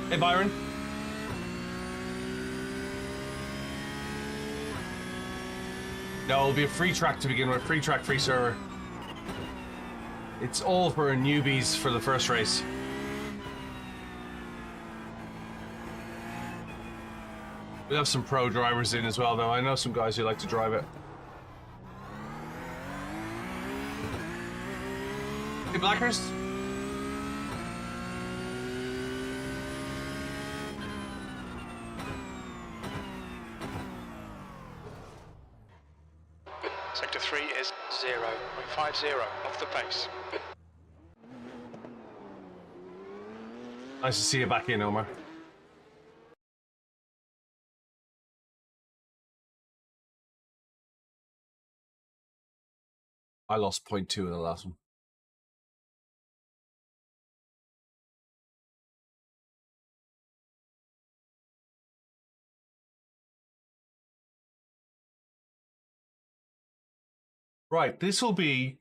Hey, Byron. No, it'll be a free track to begin with. Free track, free server. It's all for newbies for the first race. We'll have some pro drivers in as well, though. I know some guys who like to drive it. Hey, Blackhurst. Sector 3 is 0.50 off the pace. Nice to see you back in, Omar. I lost 0.2 in the last one. Right, this will be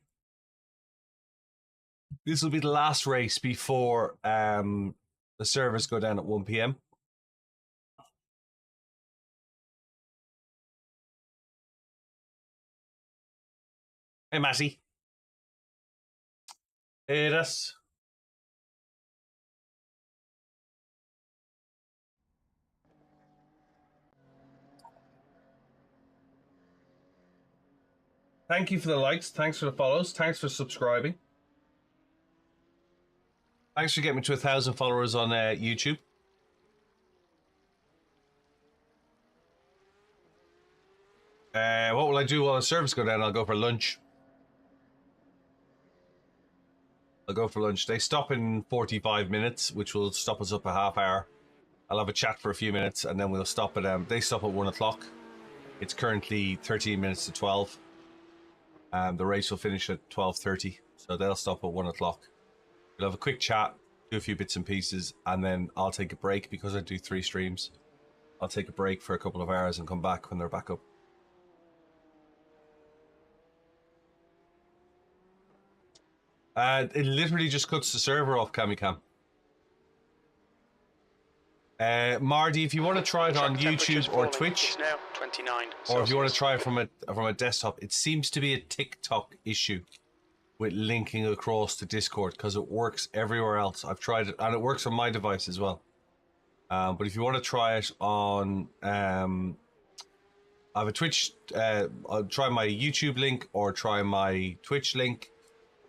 the last race before the servers go down at 1 p.m. Hey, Matty. Hey, das. Thank you for the likes. Thanks for the follows. Thanks for subscribing. Thanks for getting me to 1,000 followers on YouTube. What will I do while the service go down? I'll go for lunch. I'll go for lunch. They stop in 45 minutes, which will stop us up a half hour. I'll have a chat for a few minutes, and then we'll stop at they stop at 1 o'clock. It's currently 13 minutes to 12. The race will finish at 12:30, so they'll stop at 1 o'clock. We'll have a quick chat, do a few bits and pieces, and then I'll take a break because I do 3 streams. I'll take a break for a couple of hours and come back when they're back up. It literally just cuts the server off, Kamikam. Mardy, if you want to try it on YouTube or Twitch, now 29 or if you want to try it from a desktop, it seems to be a TikTok issue with linking across to Discord because it works everywhere else. I've tried it, and it works on my device as well. But if you want to try it on, I have a Twitch. I'll try my YouTube link or try my Twitch link.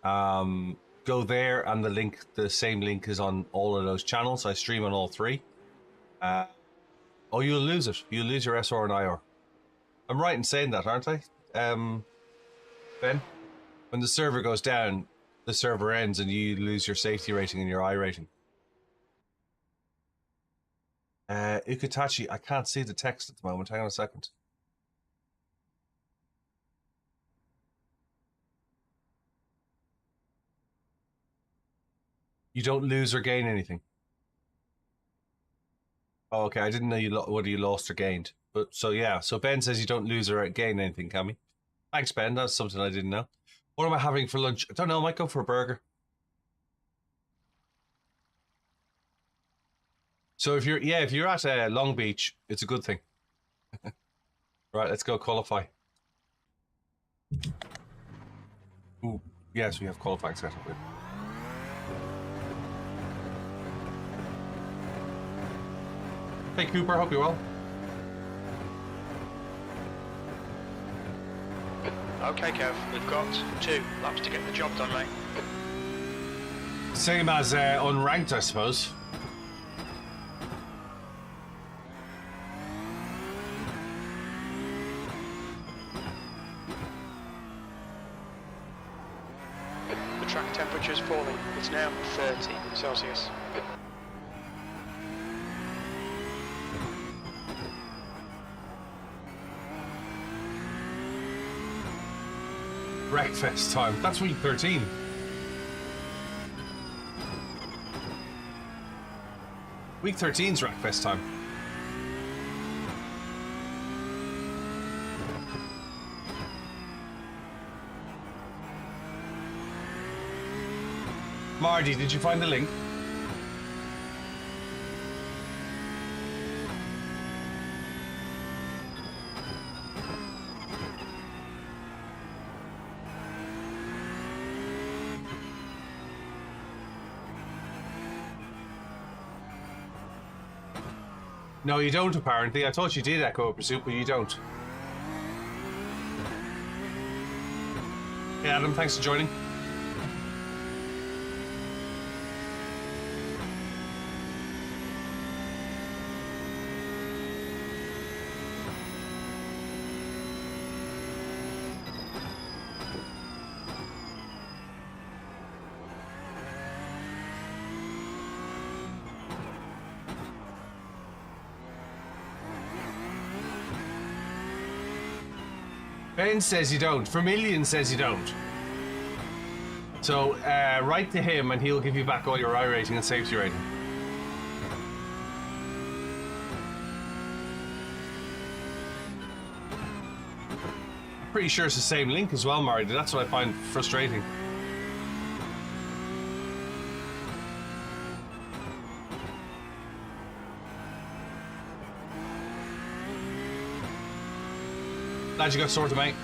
Go there, and the same link is on all of those channels. I stream on all 3. Oh, you'll lose it. You'll lose your SR and IR. I'm right in saying that, aren't I? Ben? When the server goes down, the server ends and you lose your safety rating and your I rating. Ukitachi, I can't see the text at the moment. Hang on a second. You don't lose or gain anything. Oh, okay, I didn't know whether you lost or gained. But so yeah, so Ben says you don't lose or gain anything, Cammy. Thanks, Ben. That's something I didn't know. What am I having for lunch? I don't know. I might go for a burger. So if you're at Long Beach, it's a good thing. Right, let's go qualify. Ooh, yes, we have qualifying set up. Hey Cooper, hope you're well. Okay, Kev, we've got 2 laps to get the job done, mate. Same as unranked, I suppose. The track temperature's falling. It's now 30 Celsius. Breakfast time. That's week 13. Week 13's Rackfest time. Marty, did you find the link? No, you don't, apparently. I thought you did echo a pursuit, but you don't. Hey, Adam, thanks for joining. Ben says you don't. Vermilion says you don't. So write to him and he'll give you back all your I rating and safety rating. I'm pretty sure it's the same link as well, Murray. That's what I find frustrating. Glad you got sorted, mate.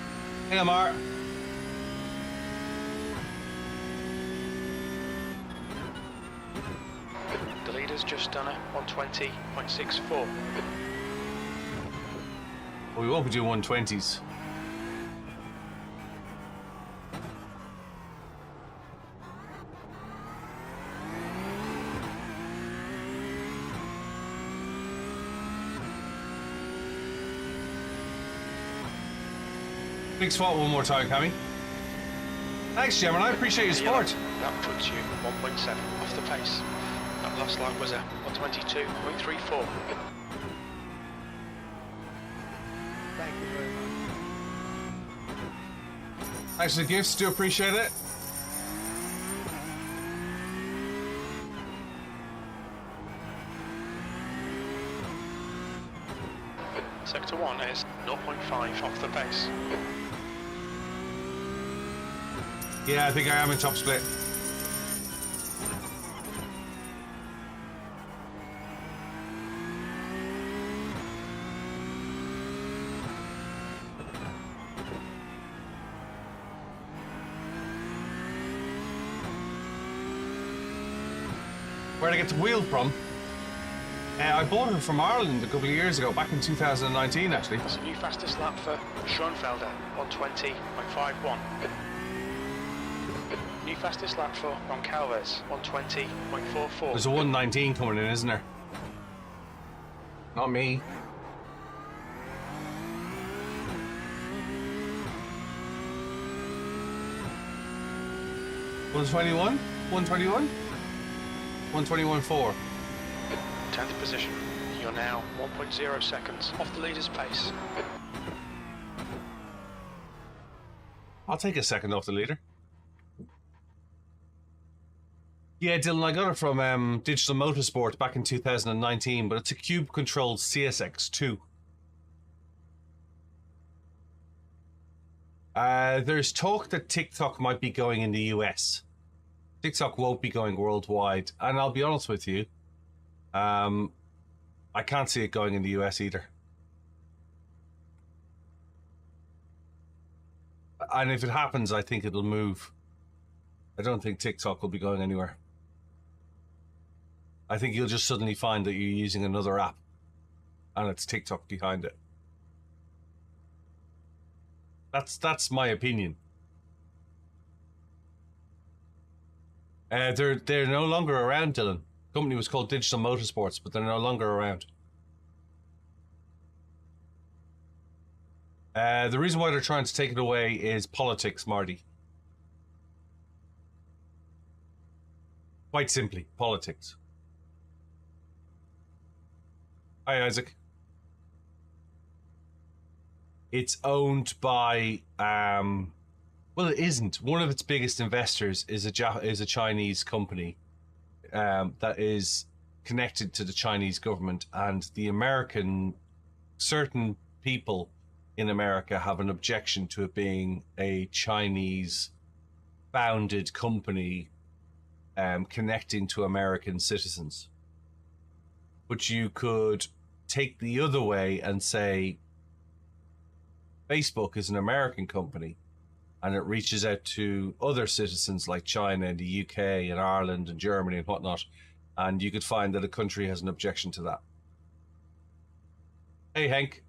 Hang on, Mar. The leader's just done a 120.64. Well, we won't be doing 120s. Big spot one more time, Cammy. Thanks, Gemini. I appreciate your support. That puts you 1.7 off the pace. That last lap was a 122.34. Thank you very much. Thanks for the gifts. Do appreciate it. Sector 1 is 0.5 off the pace. Yeah, I think I am in top split. Where'd I get the wheel from? I bought it from Ireland a couple of years ago, back in 2019 actually. That's a new fastest lap for Schoenfelder, 120.51. New fastest lap for Roncalves, 120.44. There's a 119 coming in, isn't there? Not me. 121? 121? 121.4. 10th position. You're now 1.0 seconds off the leader's pace. I'll take a second off the leader. Yeah, Dylan, I got it from Digital Motorsport back in 2019, but it's a cube-controlled CSX2. There's talk that TikTok might be going in the US. TikTok won't be going worldwide, and I'll be honest with you, I can't see it going in the US either. And if it happens, I think it'll move. I don't think TikTok will be going anywhere. I think you'll just suddenly find that you're using another app and it's TikTok behind it. That's my opinion. They're no longer around, Dylan. The company was called Digital Motorsports, but they're no longer around. The reason why they're trying to take it away is politics, Marty. Quite simply, politics. Hi, Isaac. It's owned by, well, it isn't. One of its biggest investors is a Chinese company that is connected to the Chinese government, and the certain people in America have an objection to it being a Chinese-founded company connecting to American citizens. But you could take the other way and say Facebook is an American company and it reaches out to other citizens like China and the UK and Ireland and Germany and whatnot, and you could find that a country has an objection to that. Hey, Hank.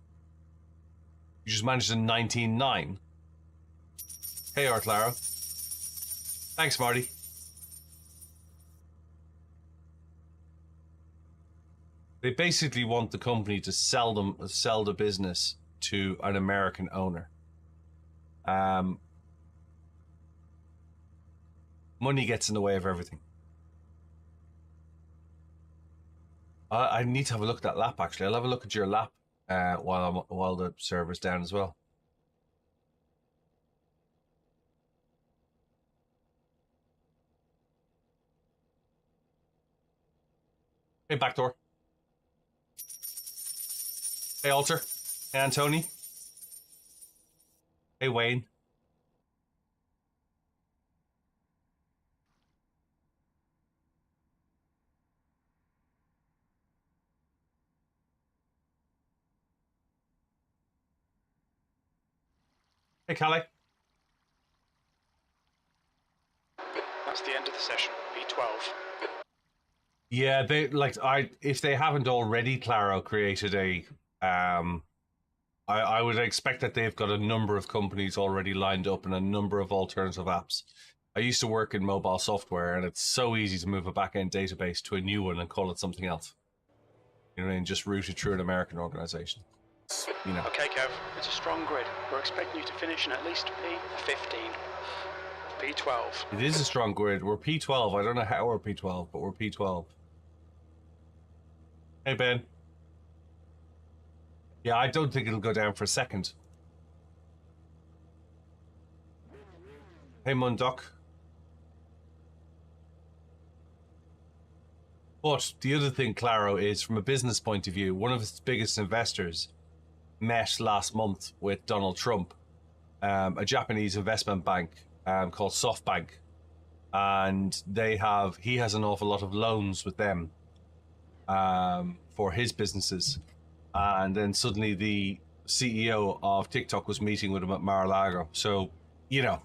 You just managed a 19.9. Hey, Artlaro. Thanks, Marty. They basically want the company to sell the business to an American owner. Money gets in the way of everything. I need to have a look at that lap, actually. I'll have a look at your lap while the server's down as well. Hey, Backdoor. Hey, Alter. Hey, Antony. Hey, Wayne. Hey, Callie. That's the end of the session. P12. Yeah, if they haven't already, Claro created a I would expect that they've got a number of companies already lined up and a number of alternative apps. I used to work in mobile software, and it's so easy to move a back-end database to a new one and call it something else. You know what I mean? Just route it through an American organization. You know. Okay, Kev, it's a strong grid. We're expecting you to finish in at least P15. P12. It is a strong grid. We're P12. I don't know how we're P12, but we're P12. Hey, Ben. Yeah, I don't think it'll go down for a second. Hey, Mundok. But the other thing, Claro, is from a business point of view, one of its biggest investors met last month with Donald Trump, a Japanese investment bank called SoftBank, and he has an awful lot of loans with them for his businesses. And then suddenly the CEO of TikTok was meeting with him at Mar-a-Lago. So, you know,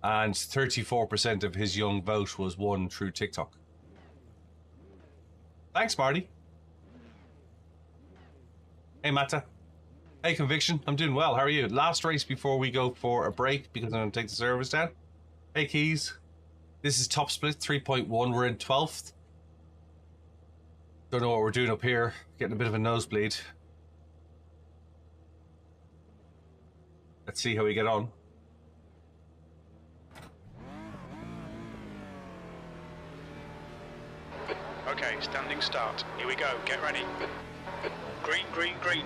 and 34% of his young vote was won through TikTok. Thanks, Marty. Hey, Mata. Hey, Conviction. I'm doing well. How are you? Last race before we go for a break because I'm going to take the service down. Hey, Keys. This is top split 3.1. We're in 12th. Don't know what we're doing up here. Getting a bit of a nosebleed. Let's see how we get on. Okay, standing start. Here we go. Get ready. Green, green, green.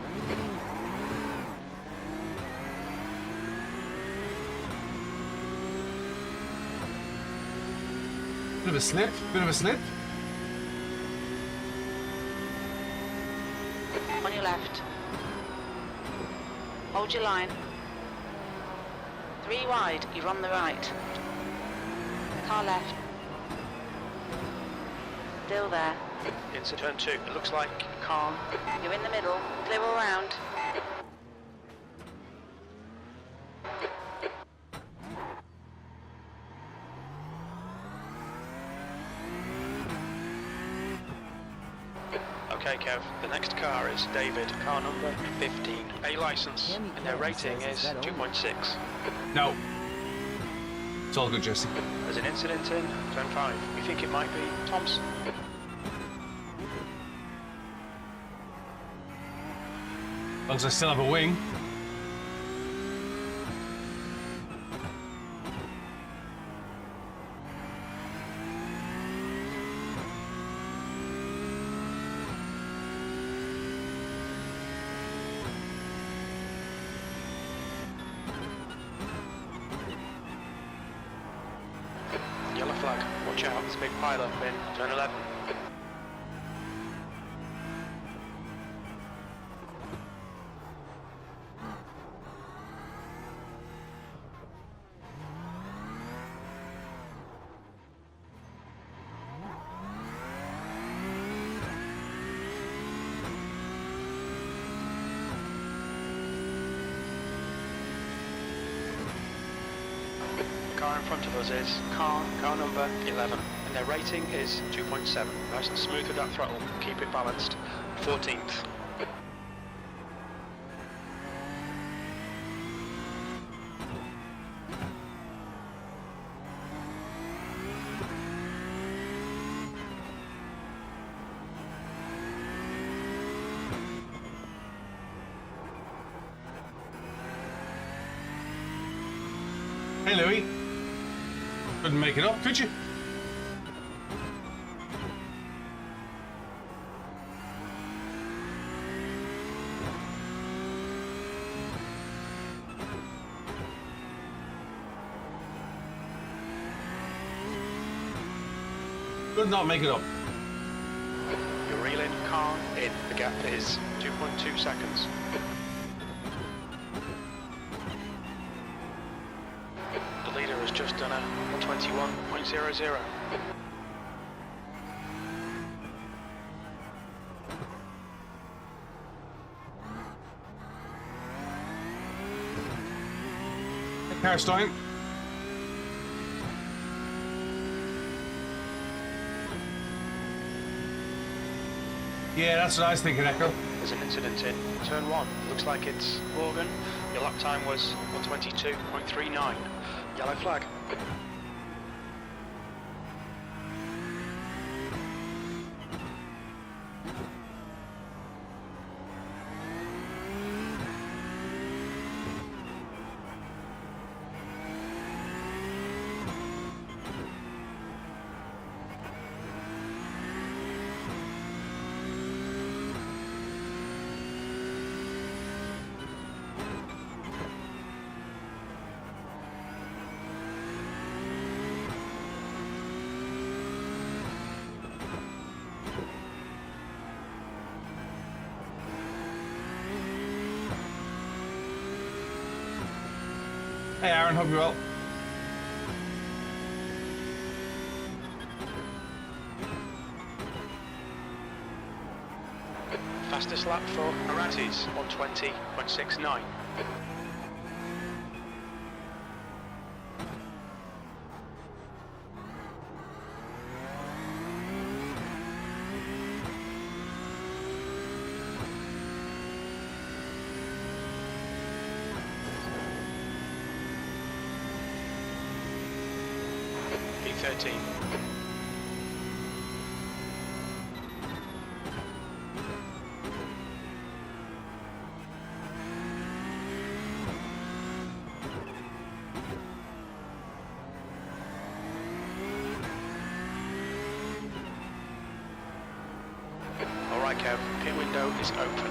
Bit of a slip, bit of a slip. On your left. Hold your line. 3 wide, you're on the right. Car left. Still there. Into turn 2. It looks like calm. You're in the middle. Clear all round. Okay, Kev. The next car is David. Car number 15. A license. Tammy And their Cam rating says, is "Is that 2.6. No. It's all good, Jesse. There's an incident in turn 5. We think it might be Thompson. As long as I still have a wing. Yellow flag. Watch out. There's a big pile up in turn 11. The car in front of us is car number 11, and their rating is 2.7. Nice and smooth with that throttle, keep it balanced. 14th. Hey, Louis. Couldn't make it up, could you? Could not make it up. You're reeling car in. The gap is 2.2 seconds. The leader has just done a 121.00. Carstein. Yeah, that's what I was thinking, Echo. There's an incident in turn 1. Looks like it's Morgan. Your lap time was 122.39. Yellow flag. Hey, Aaron, hope you're well. Fastest lap for Aratis, 120.69. P13. Kev. Pit window is open.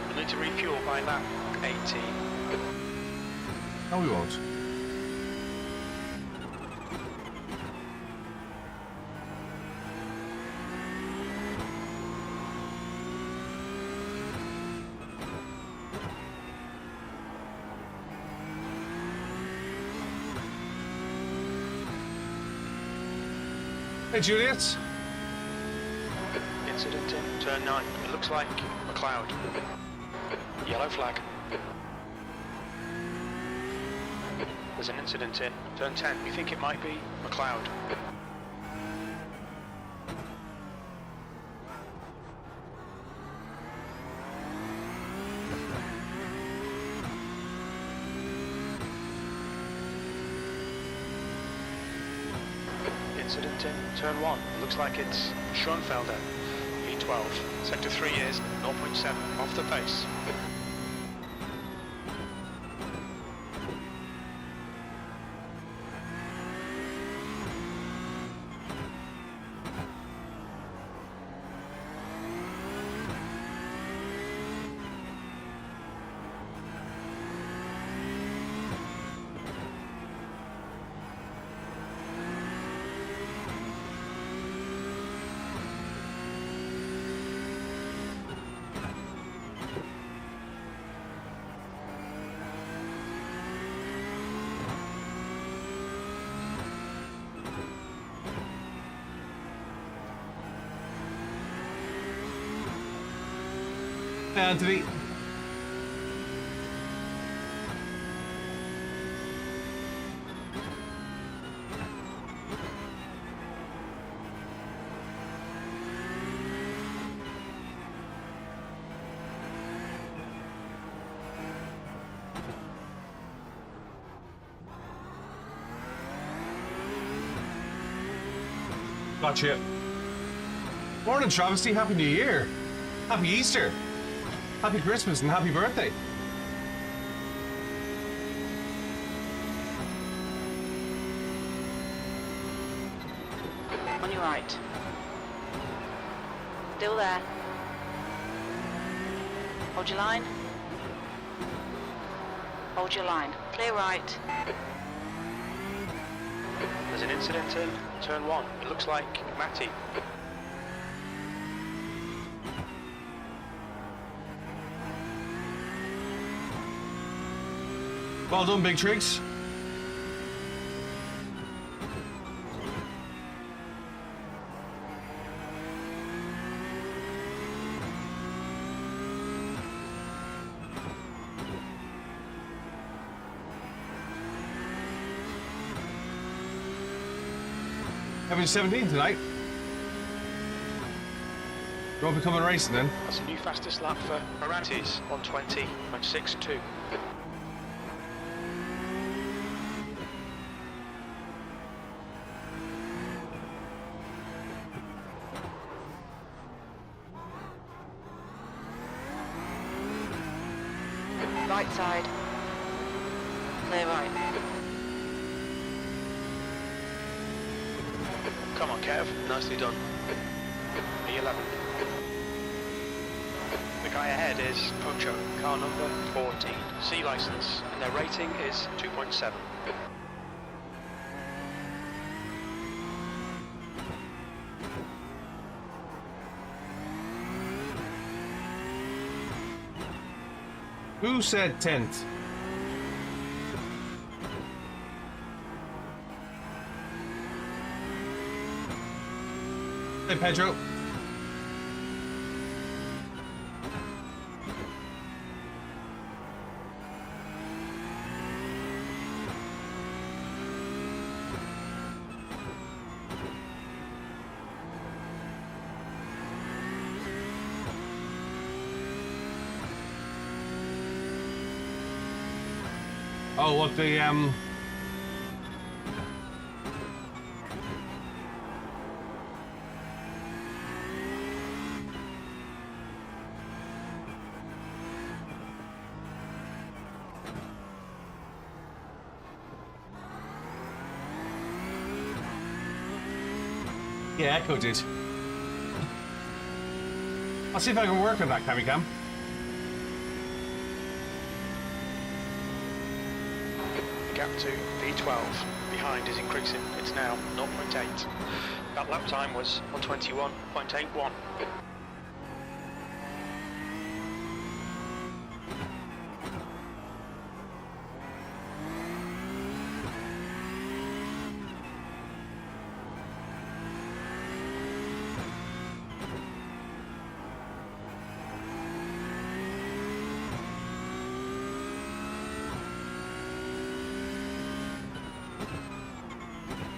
You'll need to refuel by lap 18. No, we won't. Hey, Juliet. Incident in turn 9. It looks like a cloud. Yellow flag. There's an incident in turn 10. We think it might be a cloud. Incident in turn 1. It looks like it's Schoenfelder. E12. Sector 3 is 0.7 off the pace. Anthony. Gotcha. Morning, Travesty. Happy New Year. Happy Easter. Happy Christmas and happy birthday. On your right. Still there. Hold your line. Hold your line. Clear right. There's an incident in turn 1. It looks like Matty. Well done, Big Tricks. Having 17 tonight. You won't be coming racing then? That's a new fastest lap for Moratti's, 1:20.62. Right side. Clear right. Come on, Kev. Nicely done. E11. The guy ahead is Pocho, car number 14. C license, and their rating is 2.7. Who said 10th? Hey, Pedro. Oh, what the Yeah, Echo did. I'll see if I can work on that, Cammy Cam. The gap to V12 behind is increasing. It's now 0.8. That lap time was 121.81.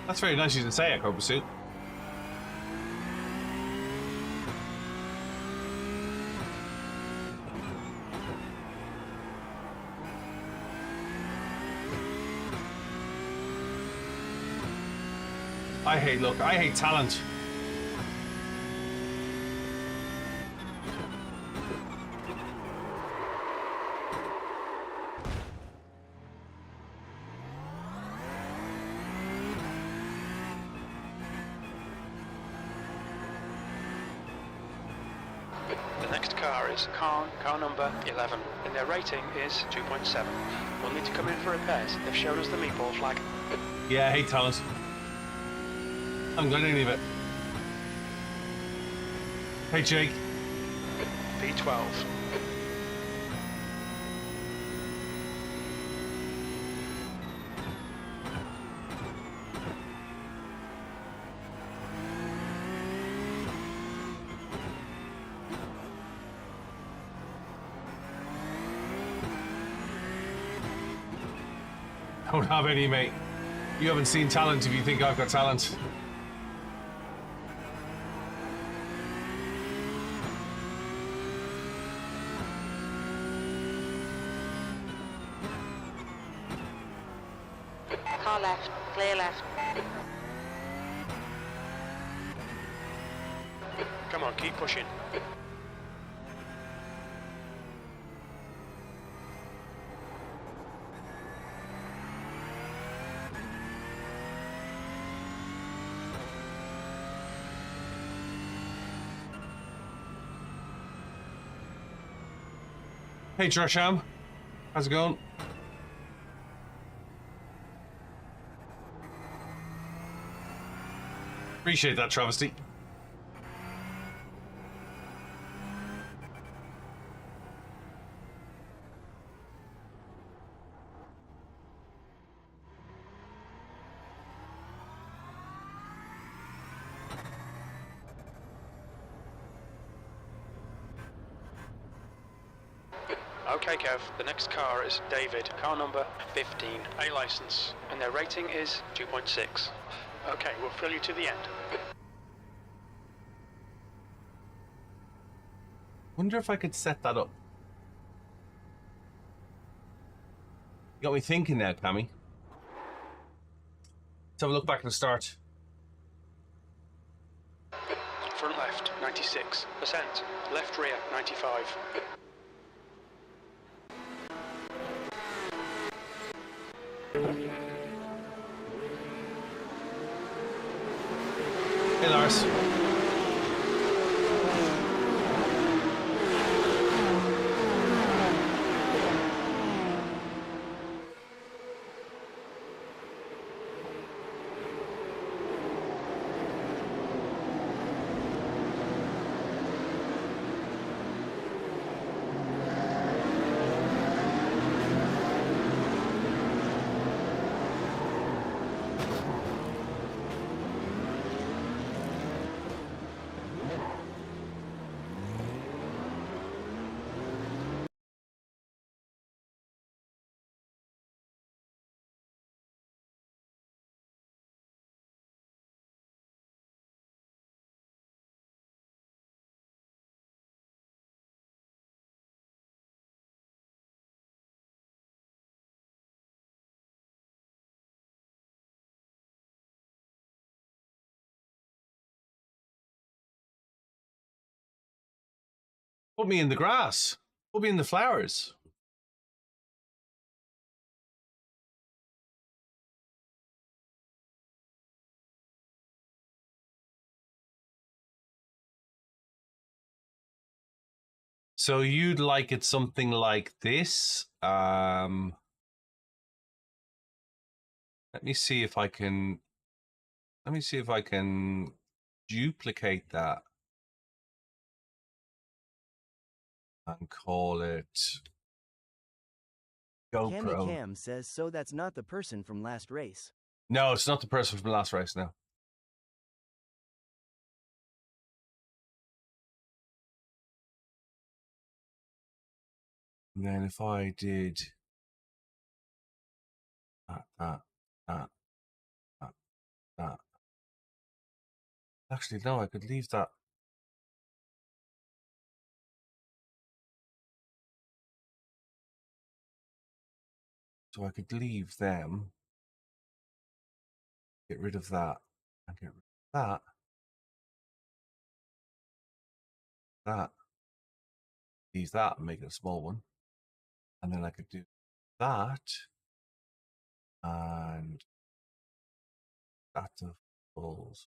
That's very nice of you to say, Echo Pursuit. I hate talent. The next car is car number 11, and their rating is 2.7. We'll need to come in for repairs. They've shown us the meatball flag. Yeah, I hate talent. I haven't got any of it. Hey, Jake. V12. Don't have any, mate. You haven't seen talent if you think I've got talent. Car left, clear left. Come on, keep pushing. Hey, Trasham. How's it going? Appreciate that, travesty. Okay, Kev, the next car is David, car number 15, A license, and their rating is 2.6. Okay, we'll fill you to the end. Wonder if I could set that up. You got me thinking now, Cammy. Let's have a look back at the start. Front left, 96%. Left rear, 95. Hey, Lars. Put me in the grass. Put me in the flowers. So you'd like it something like this. Let me see if I can. Let me see if I can duplicate that and call it Cammy GoPro. Cam says, so that's not the person from last race. No, it's not the person from the last race now. And then if I did that. Actually, no, I could leave that. So I could leave them, get rid of that, and get rid of that, leave that and make it a small one. And then I could do that, and that's a falls.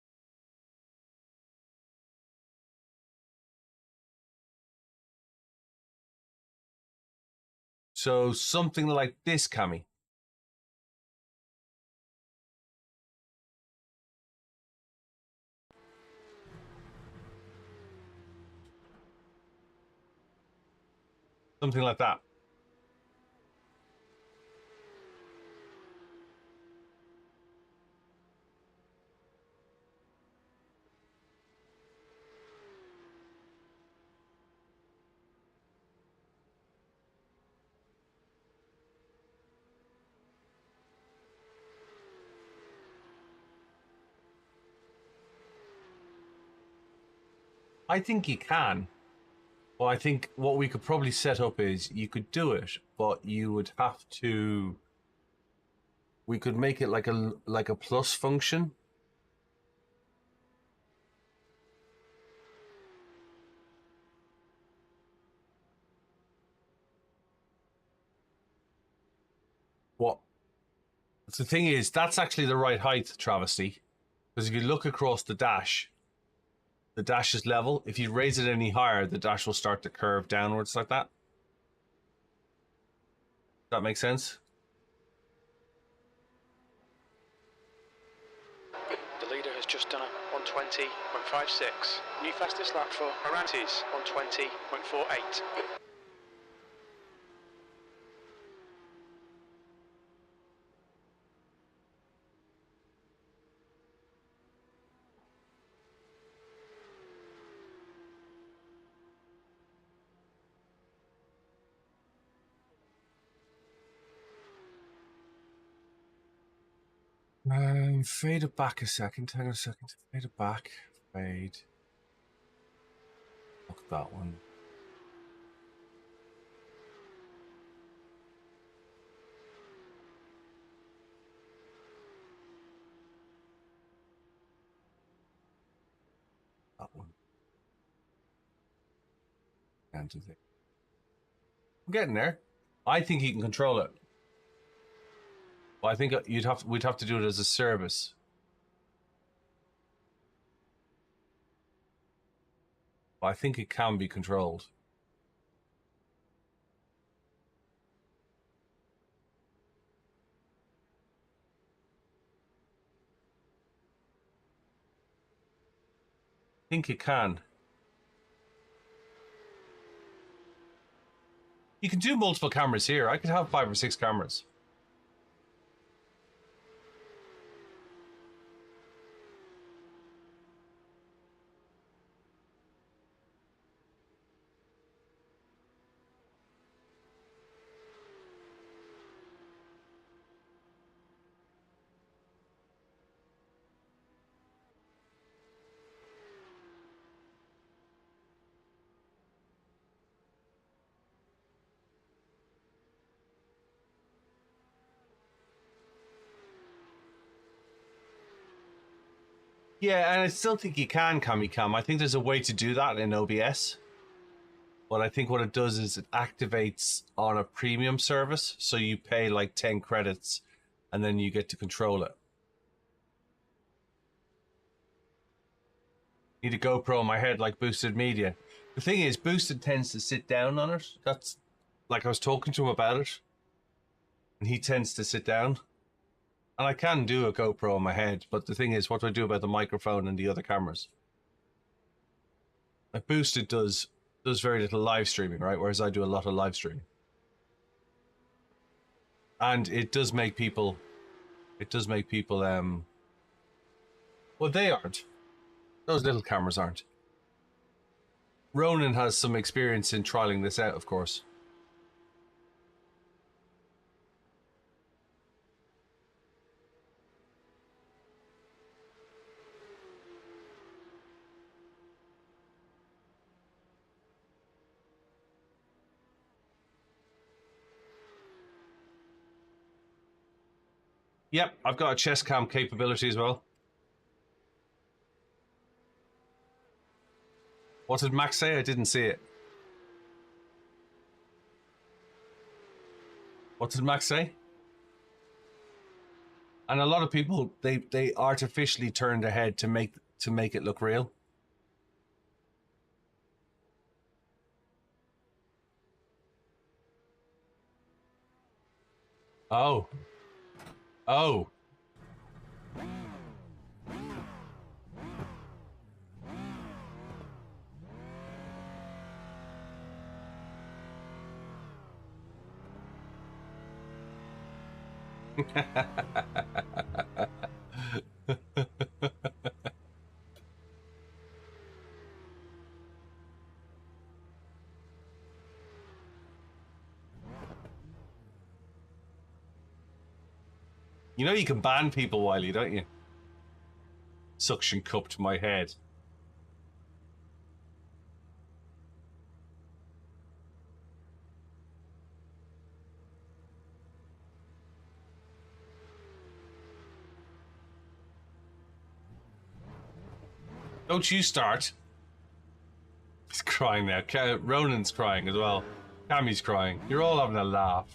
So something like this, Cammy. Something like that. I think you can. Well, I think what we could probably set up is you could do it, but you would have to. We could make it like a plus function. What? The thing is, that's actually the right height, Travesty. Because if you look across the dash is level. If you raise it any higher, the dash will start to curve downwards like that. Does that make sense? The leader has just done a 120.56. New fastest lap for Arantes, 120.48. Fade it back a second. Hang on a second. Fade it back. Fade. Look at that one. That one. And to the. I'm getting there. I think he can control it. Well, I think we'd have to do it as a service. But I think it can be controlled. I think it can. You can do multiple cameras here. I could have 5 or 6 cameras. Yeah, and I still think you can Cammy Cam. I think there's a way to do that in OBS. But I think what it does is it activates on a premium service. So you pay like 10 credits and then you get to control it. Need a GoPro on my head like Boosted Media. The thing is, Boosted tends to sit down on it. That's like I was talking to him about it, and he tends to sit down. And I can do a GoPro on my head, but the thing is, what do I do about the microphone and the other cameras? Like Boosted does very little live streaming, right? Whereas I do a lot of live streaming. And it does make people well, they aren't. Those little cameras aren't. Ronan has some experience in trialing this out, of course. Yep, I've got a chest cam capability as well. What did Max say? I didn't see it. What did Max say? And a lot of people, they artificially turn their head to make it look real. Oh. Oh. You know you can ban people, Wiley, don't you? Suction cupped my head. Don't you start. He's crying now. Ronan's crying as well. Cammy's crying. You're all having a laugh.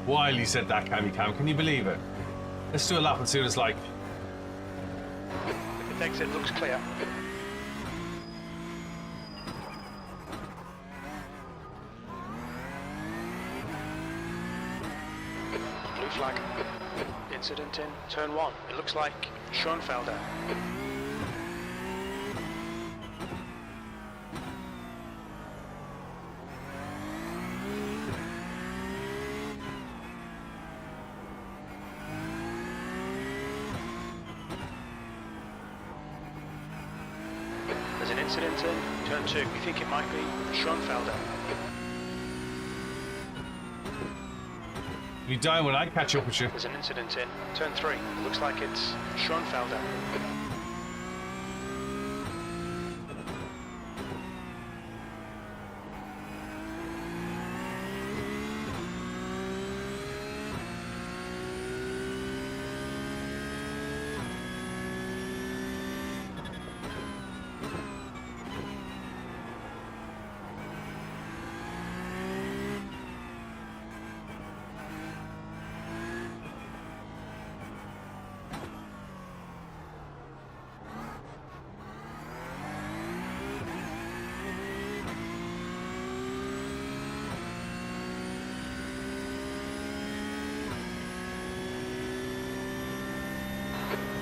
Wiley said that, Cammy Cam. Can you believe it? Let's do a lap and see what it's like. The exit looks clear. Blue flag. Incident in turn 1. It looks like Schoenfelder. There's an incident in turn 2. We think it might be Schoenfelder. You die when I catch up with you. There's an incident in turn 3. It looks like it's Schoenfelder.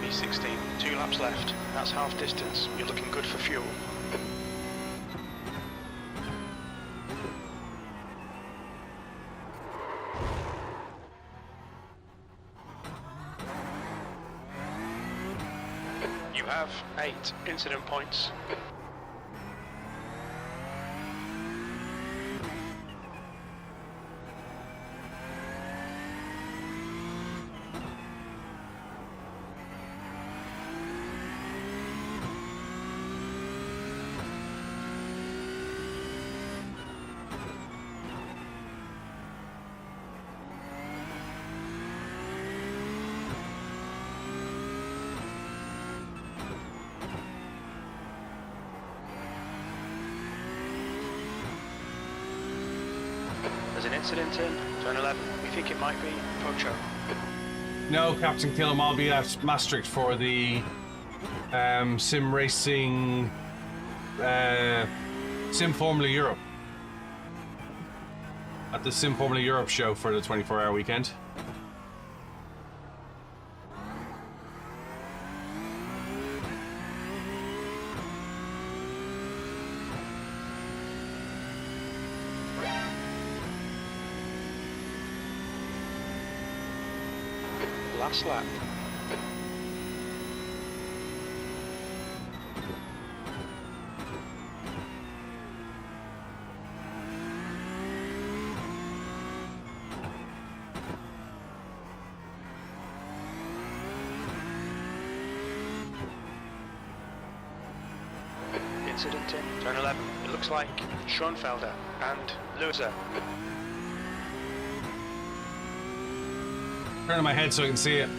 B16, 2 laps left. That's half distance. You're looking good for fuel. You have 8 incident points. There's an incident in turn 11. We think it might be Pocho. No, Captain Killam, I'll be at Maastricht for the Sim Racing Sim Formula Europe. At the Sim Formula Europe show for the 24-hour weekend. Last lap. Incident in turn 11. It looks like Schoenfelder and Loser. Turning my head so I can see it.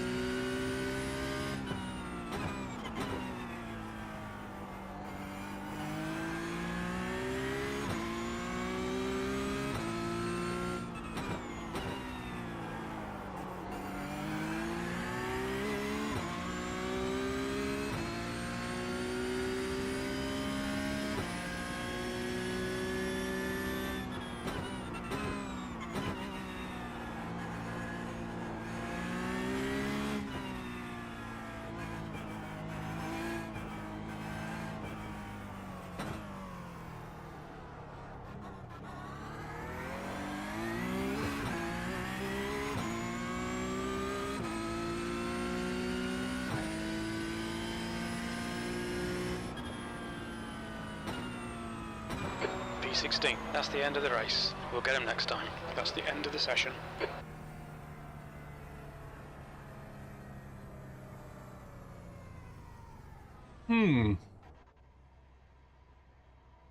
P16. That's the end of the race. We'll get him next time. That's the end of the session.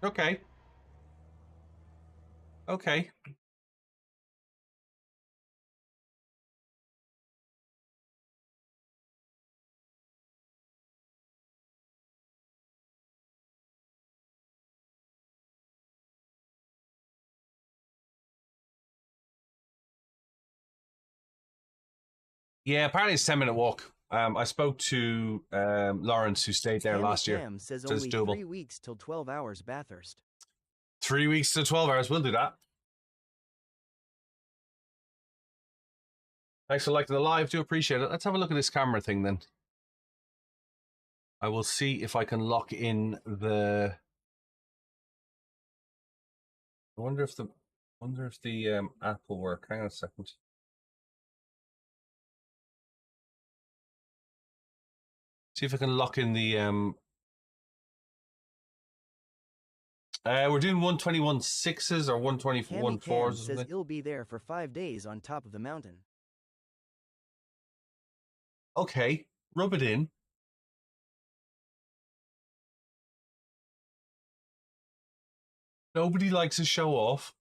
Okay. Okay. Yeah, apparently it's a 10-minute walk. I spoke to Lawrence, who stayed there Tammy last year. Cam says So it's only doable. 3 weeks till 12 hours Bathurst. 3 weeks to 12 hours. We'll do that. Thanks for liking the live. Do appreciate it. Let's have a look at this camera thing then. I will see if I can lock in the. I wonder if the app will work. Hang on a second. See if I can lock in the. We're doing 121.6s or 121.4s Tammy or Cam says something. he'll be there for 5 days on top of the mountain. Okay, rub it in. Nobody likes a show off.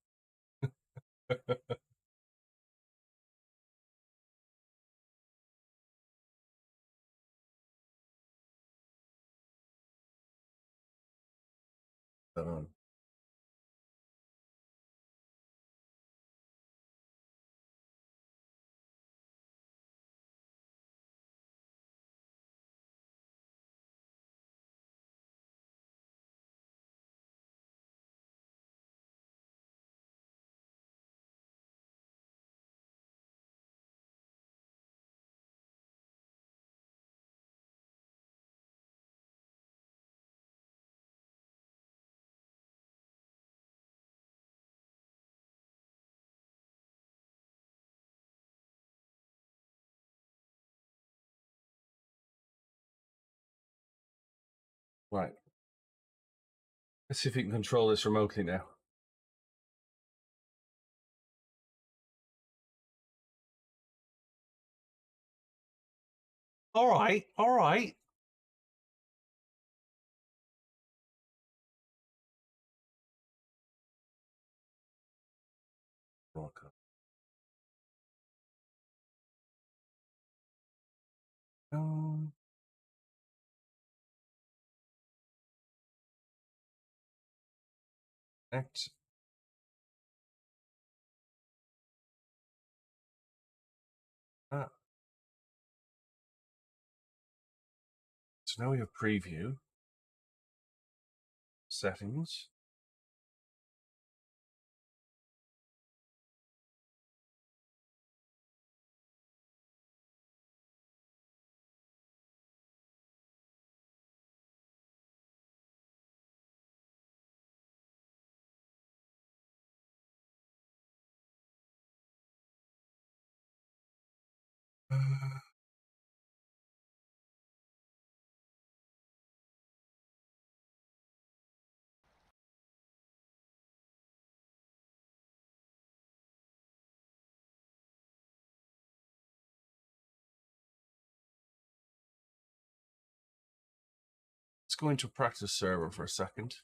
Right. Let's see if we can control this remotely now. All right, all right. Um, Connect. Ah. So now we have preview. Settings. Let's go into practice server for a second.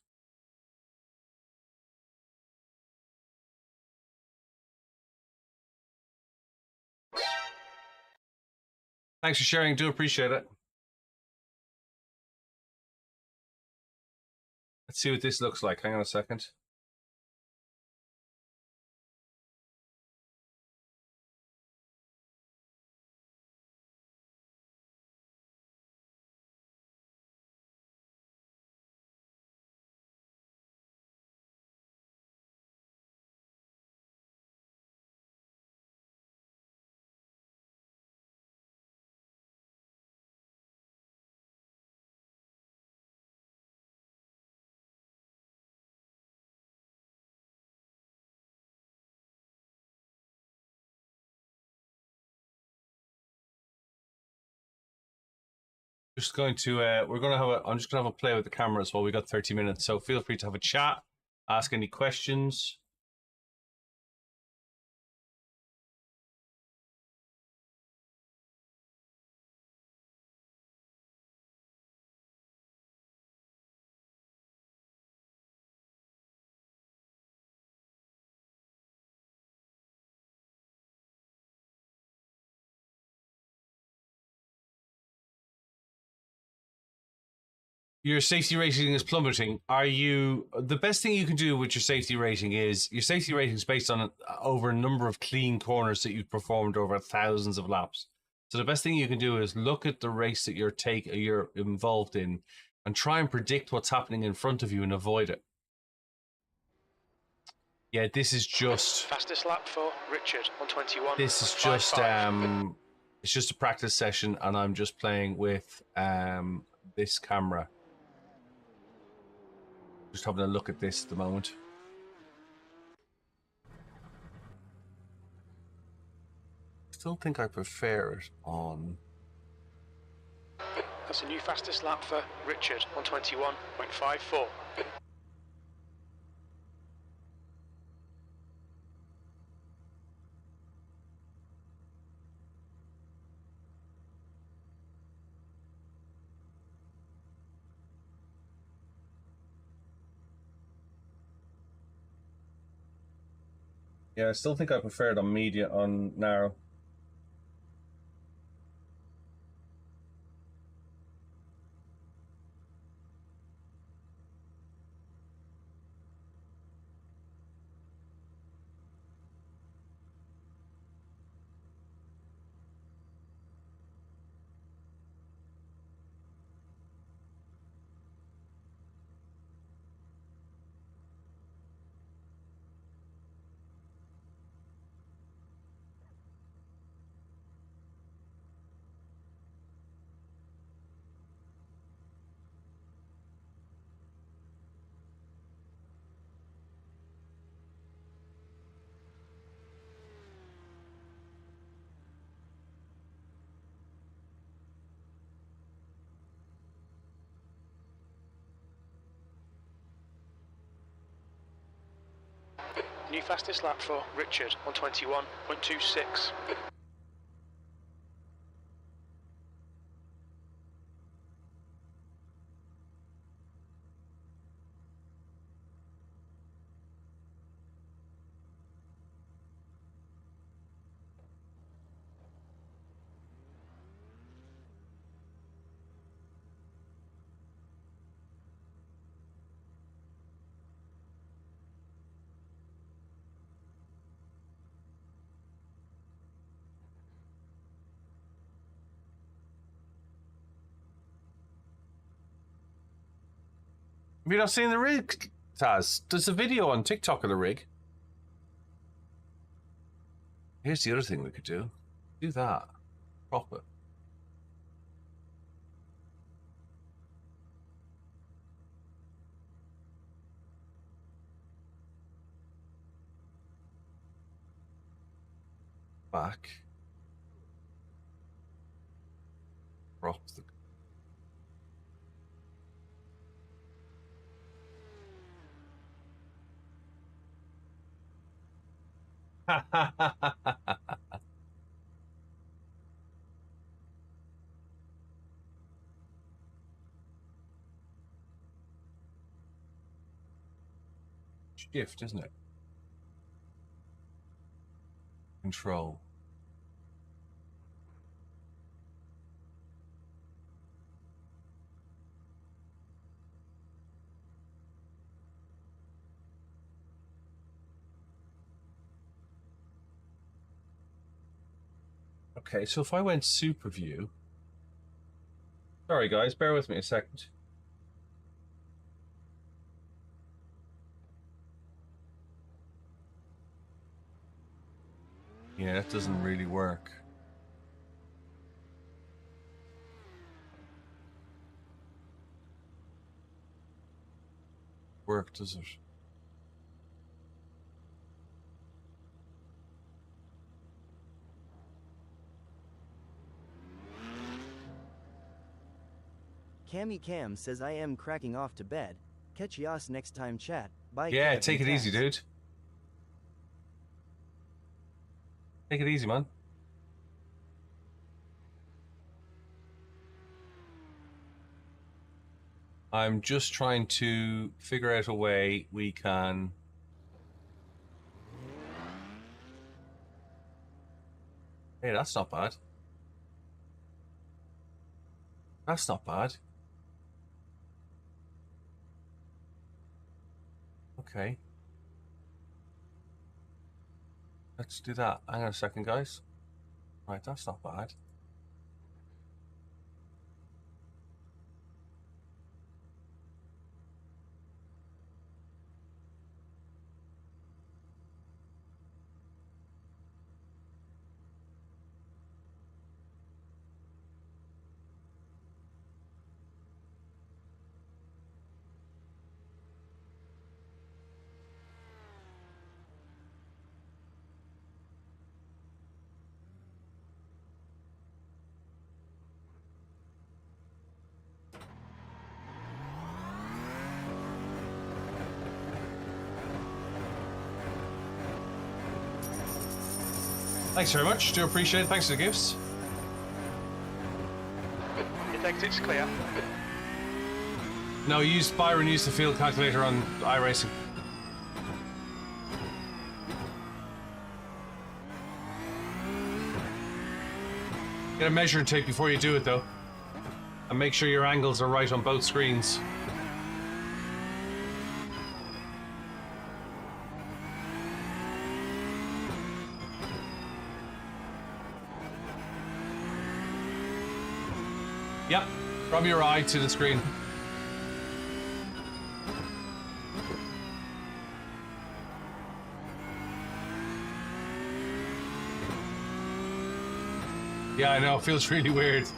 Thanks for sharing. Do appreciate it. Let's see what this looks like. Hang on a second. Just going to I'm just gonna have a play with the camera as well. We got 30 minutes, so feel free to have a chat, ask any questions. Your safety rating is plummeting. The best thing you can do with your safety rating is based on over a number of clean corners that you've performed over thousands of laps. So the best thing you can do is look at the race that you're involved in and try and predict what's happening in front of you and avoid it. Yeah, this is just Fastest lap for Richard on 21. this is just it's just a practice session, and I'm just playing with this camera. Just having a look at this at the moment. Still think I prefer it on. That's a new fastest lap for Richard on 21.54. Yeah, I still think I prefer it on narrow. New fastest lap for Richard on 21.26. Have you not seen the rig, Taz? There's a video on TikTok of the rig. Here's the other thing we could do. Do that. Proper. Back. Prop the... Shift, isn't it? Control. Okay, so if I went super view... Sorry guys, bear with me a second. Yeah, that doesn't really work. Work, does it? Cammy Cam says I am cracking off to bed. Catch yas next time chat. Bye. Yeah, Kev take and it easy, Taz. dude. Take it easy, man. I'm just trying to figure out a way we can... Hey, that's not bad. That's not bad. Okay. Let's do that. Hang on a second, guys. Right, that's not bad. Thanks very much. Do appreciate it. Thanks for the gifts. It exits clear. No, Byron used the field calculator on iRacing. Get a measuring tape before you do it, though. And make sure your angles are right on both screens. Yep, from your eye to the screen. Yeah, I know, it feels really weird.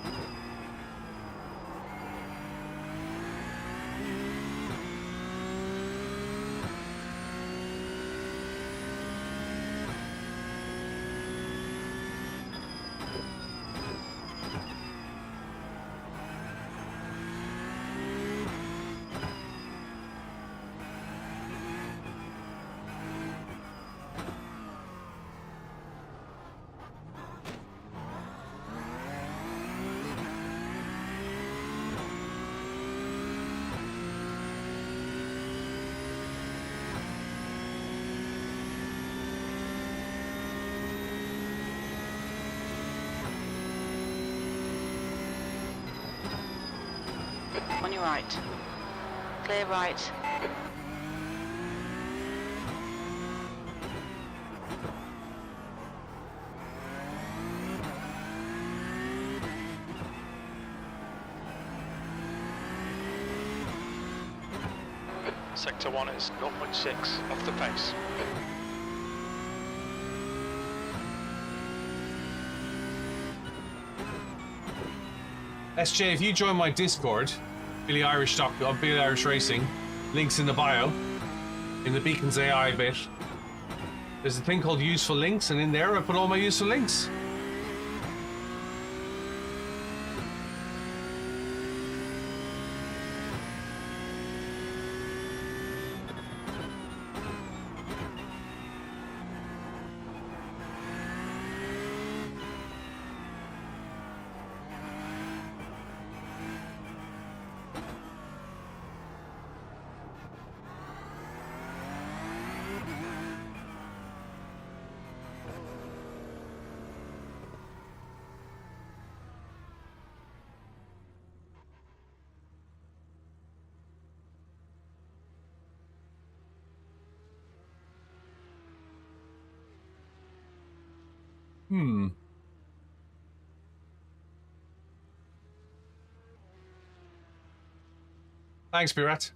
On your right. Clear right. Sector 1 is 0.6 off the pace. SJ, if you join my Discord, Billy Irish Racing, links in the bio, in the Beacons AI bit. There's a thing called useful links, and in there I put all my useful links. Thanks, Pirat.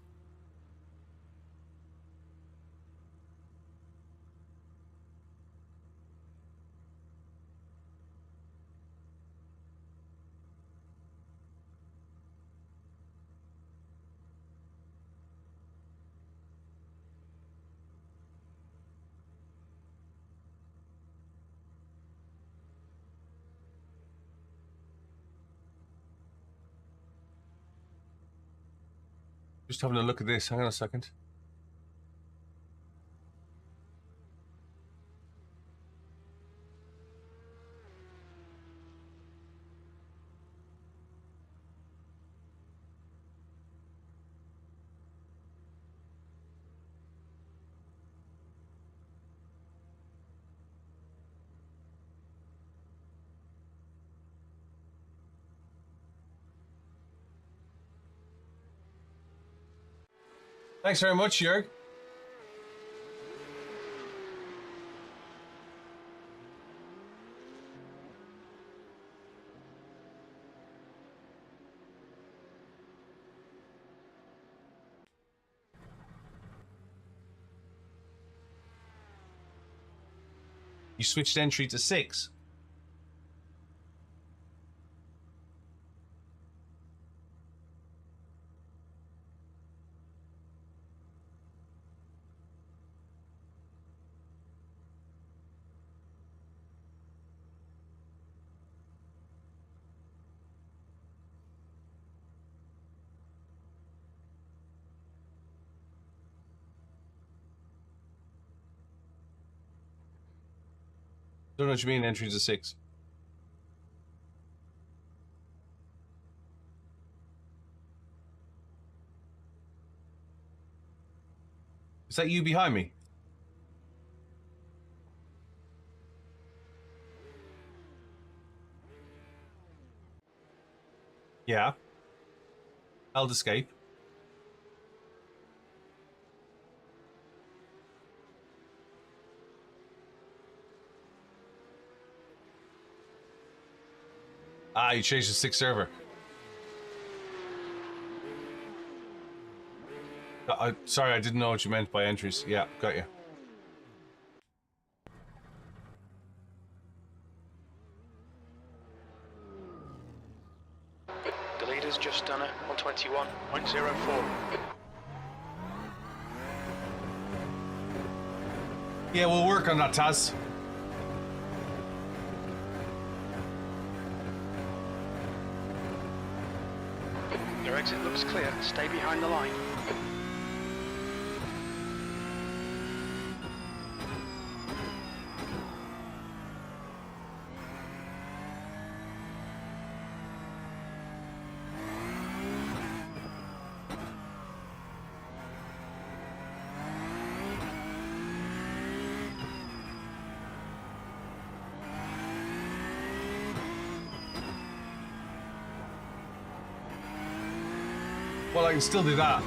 Just having a look at this. Hang on a second. Thanks very much, Jörg. You switched entry to 6. Don't know what you mean, entry to 6. Is that you behind me? Yeah. Held escape. Ah, you changed the 6 server. Sorry, I didn't know what you meant by entries. Yeah, got you. The leader's just done it, 121.04. Yeah, we'll work on that, Taz. Your exit looks clear. Stay behind the line. Well, I can still do that.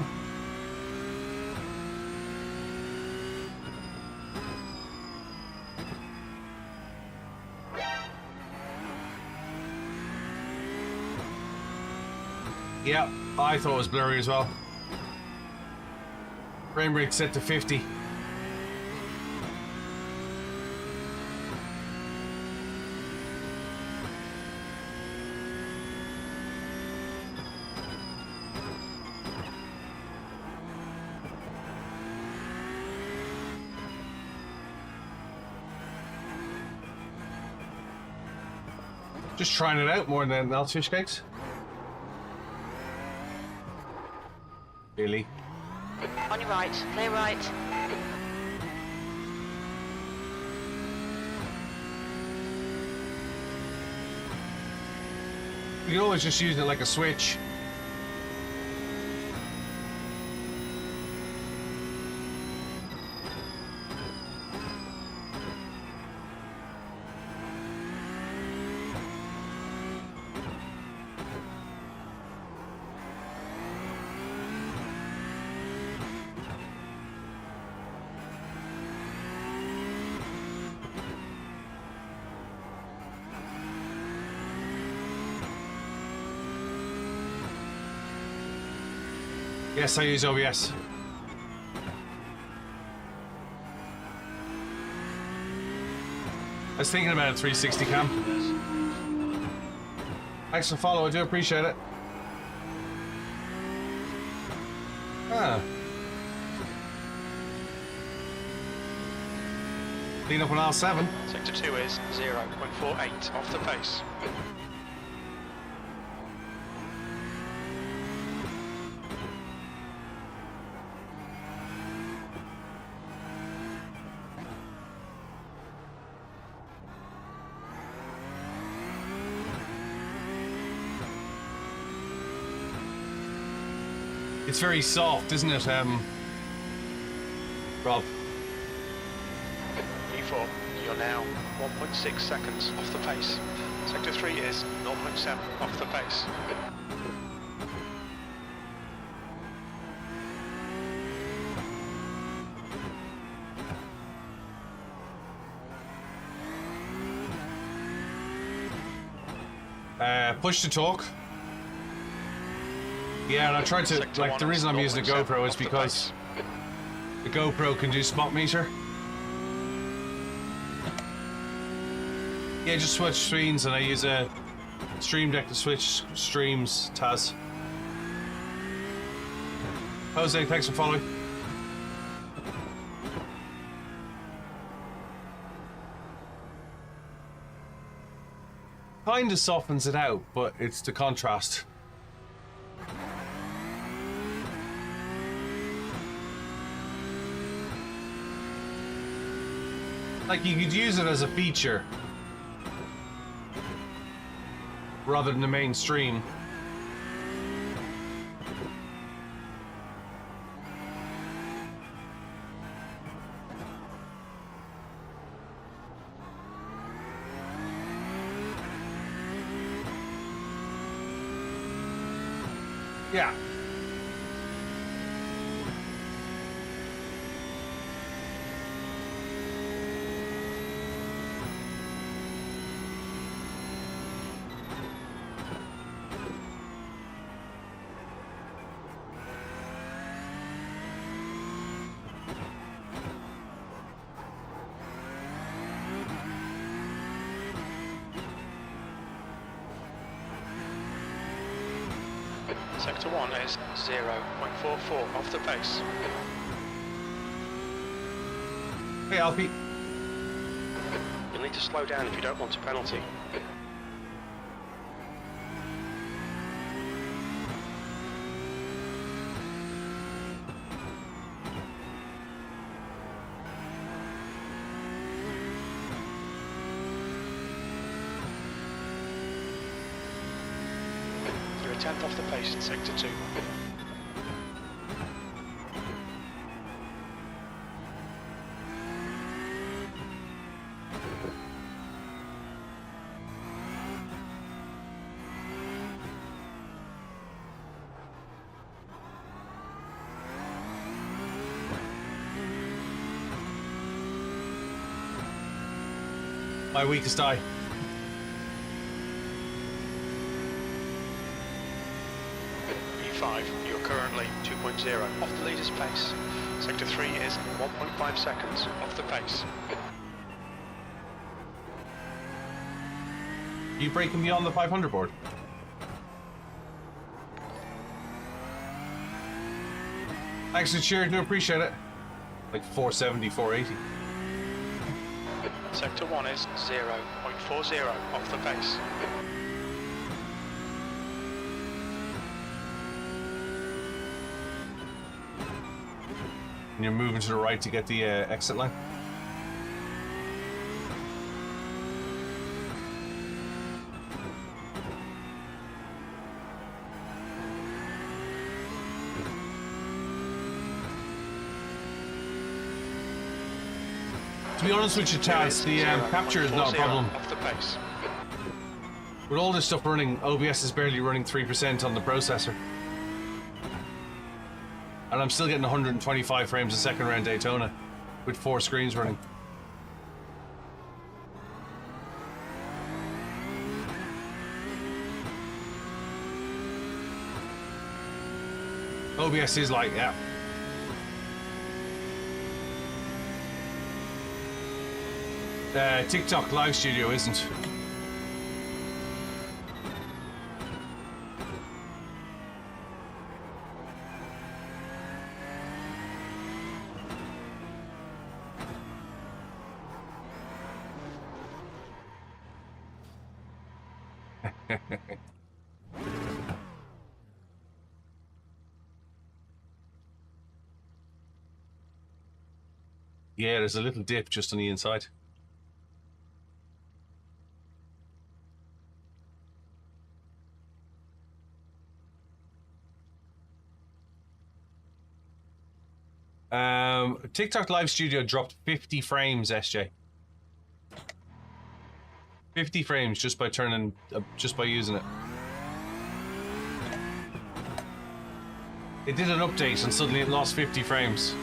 Yeah, I thought it was blurry as well. Frame rate set to 50. Just trying it out more than anything else, fish cakes. Billy. On your right, clear right. You can always just use it like a switch. Yes, I use OBS. I was thinking about a 360 cam. Thanks for the follow, I do appreciate it. Ah. Clean up on R7. Sector 2 is 0.48 off the pace. It's very soft, isn't it, Rob? E4, you're now 1.6 seconds off the pace. Sector 3 is 0.7 off the pace. Push to talk. Yeah, and I tried to, like, the reason I'm using a GoPro is because the GoPro can do spot meter. Yeah, just switch screens, and I use a stream deck to switch streams, Taz. Jose, thanks for following. Kind of softens it out, but it's the contrast. Like, you could use it as a feature rather than the mainstream. Yeah. Sector 1 is 0.44 off the pace. Hey, Alfie. You'll need to slow down if you don't want a penalty. You're a tenth off the pace in Sector 2. My weakest eye. E5, you're currently 2.0 off the leader's pace. Sector 3 is 1.5 seconds off the pace. Are you braking beyond the 500 board? Thanks, Richard. No, appreciate it. Like 470, 480. Sector 1 is 0.40 off the pace. And you're moving to the right to get the exit line. To be honest with you, Chaz, the capture is not a problem. Off the pace. With all this stuff running, OBS is barely running 3% on the processor. And I'm still getting 125 frames a second around Daytona with 4 screens running. OBS is like, yeah. TikTok Live Studio isn't. Yeah, there's a little dip just on the inside. TikTok Live Studio dropped 50 frames, SJ. 50 frames just by turning, just by using it. It did an update and suddenly it lost 50 frames.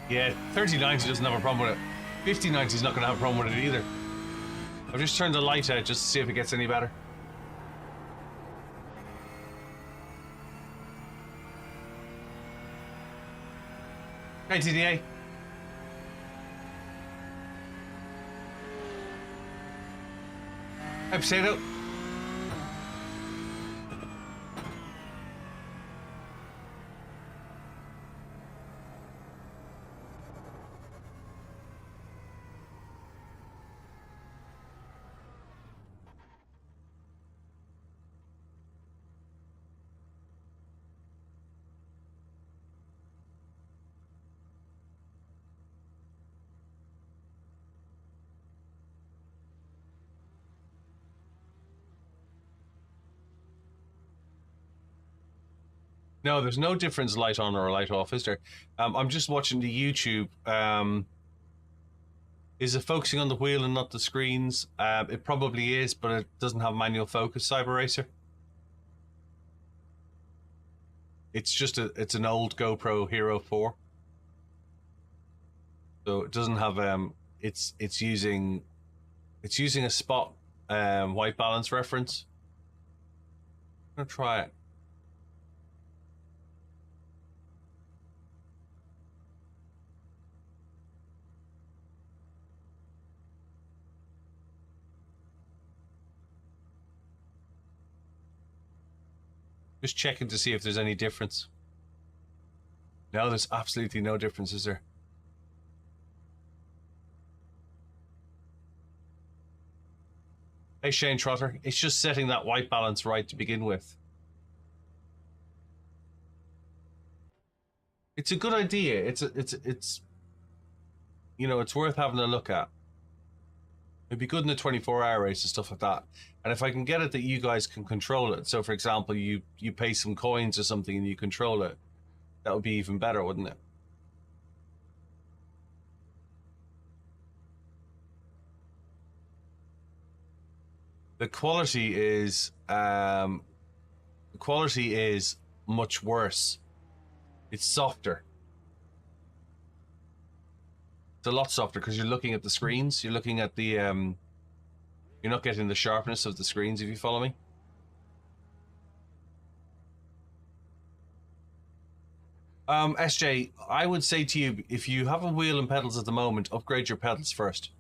Yeah, 3090 doesn't have a problem with it. 5090 is not going to have a problem with it either. I've just turned the light out just to see if it gets any better. Hey, TDA. Hey, Potato. No, there's no difference light on or light off, is there? I'm just watching the YouTube. Is it focusing on the wheel and not the screens? It probably is, but it doesn't have manual focus, Cyber Racer. It's just it's an old GoPro Hero 4. So it doesn't have it's using a spot white balance reference. I'm gonna try it. Just checking to see if there's any difference. No, there's absolutely no difference, is there? Hey, Shane Trotter. It's just setting that white balance right to begin with. It's a good idea. It's you know, it's worth having a look at. It'd be good in a 24-hour race and stuff like that. And if I can get it that you guys can control it, so for example, you pay some coins or something and you control it, that would be even better, wouldn't it? The quality is much worse. It's softer. It's a lot softer because you're looking at the screens. You're looking at the you're not getting the sharpness of the screens, if you follow me. SJ, I would say to you, if you have a wheel and pedals at the moment, upgrade your pedals first.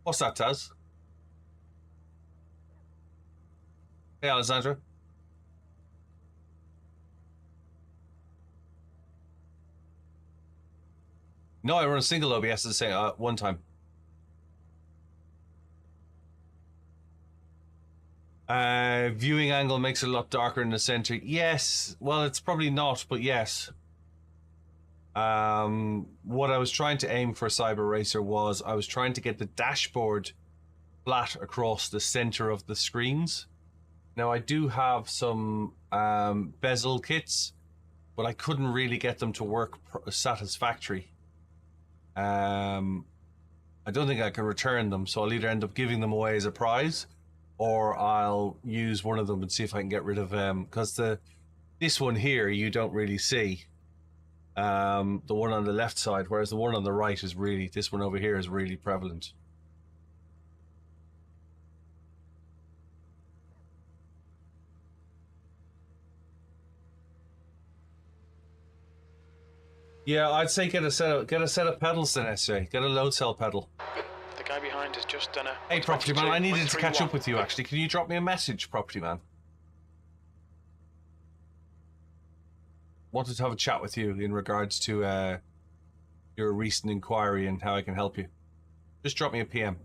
What's that, Taz? Hey, Alessandra. No, I run a single OBS at the same one time. Viewing angle makes it a lot darker in the center. Yes, well, it's probably not, but yes. What I was trying to aim for Cyber Racer was I was trying to get the dashboard flat across the center of the screens. Now, I do have some bezel kits, but I couldn't really get them to work satisfactory. I don't think I can return them, so I'll either end up giving them away as a prize, or I'll use one of them and see if I can get rid of because this one here you don't really see. The one on the left side, whereas the one on the right is really, this one over here is really prevalent. Yeah, I'd say get a set of pedals then, SA. Get a load cell pedal. The guy behind has just done a... Hey, Property Man, I needed to catch up with you, actually. Can you drop me a message, Property Man? Wanted to have a chat with you in regards to your recent inquiry and how I can help you. Just drop me a PM.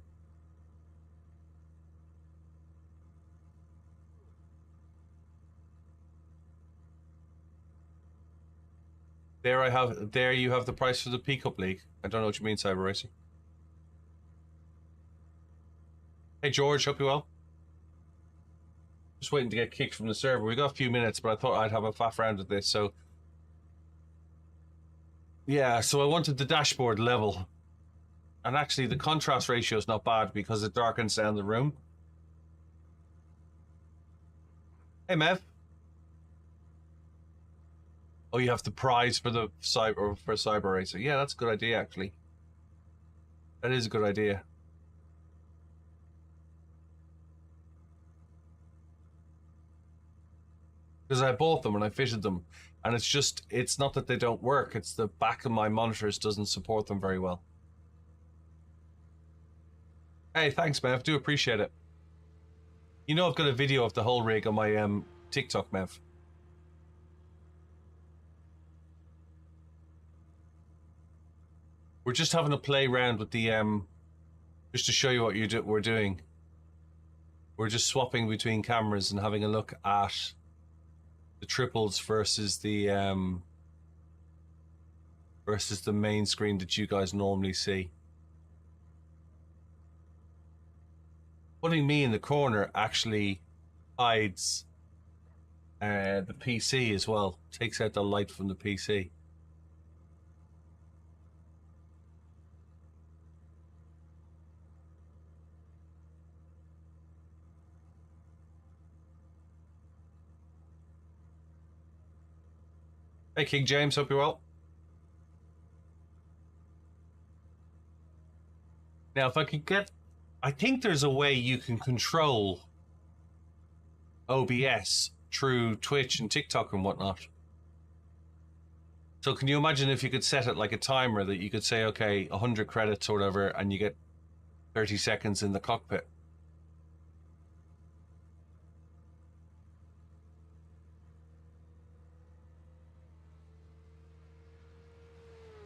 There you have the price for the P-Cup League. I don't know what you mean, Cyber Racing. Hey George, hope you well. Just waiting to get kicked from the server. We got a few minutes, but I thought I'd have a faff round with this, so... Yeah, so I wanted the dashboard level. And actually the contrast ratio is not bad because it darkens down the room. Hey Mev. Oh, you have the prize for the Cyber Racer. Yeah, that's a good idea, actually. That is a good idea. Because I bought them and I fitted them, and it's not that they don't work, it's the back of my monitors doesn't support them very well. Hey, thanks, Mev. Do appreciate it. You know I've got a video of the whole rig on my TikTok, Mev. We're just having a play around with the just to show you what we're doing. We're just swapping between cameras and having a look at the triples versus the main screen that you guys normally see. Putting me in the corner actually hides the PC as well. Takes out the light from the PC. Hey King James, hope you're well. Now if I could get... I think there's a way you can control OBS through Twitch and TikTok and whatnot. So can you imagine if you could set it like a timer that you could say, okay, 100 credits or whatever, and you get 30 seconds in the cockpit?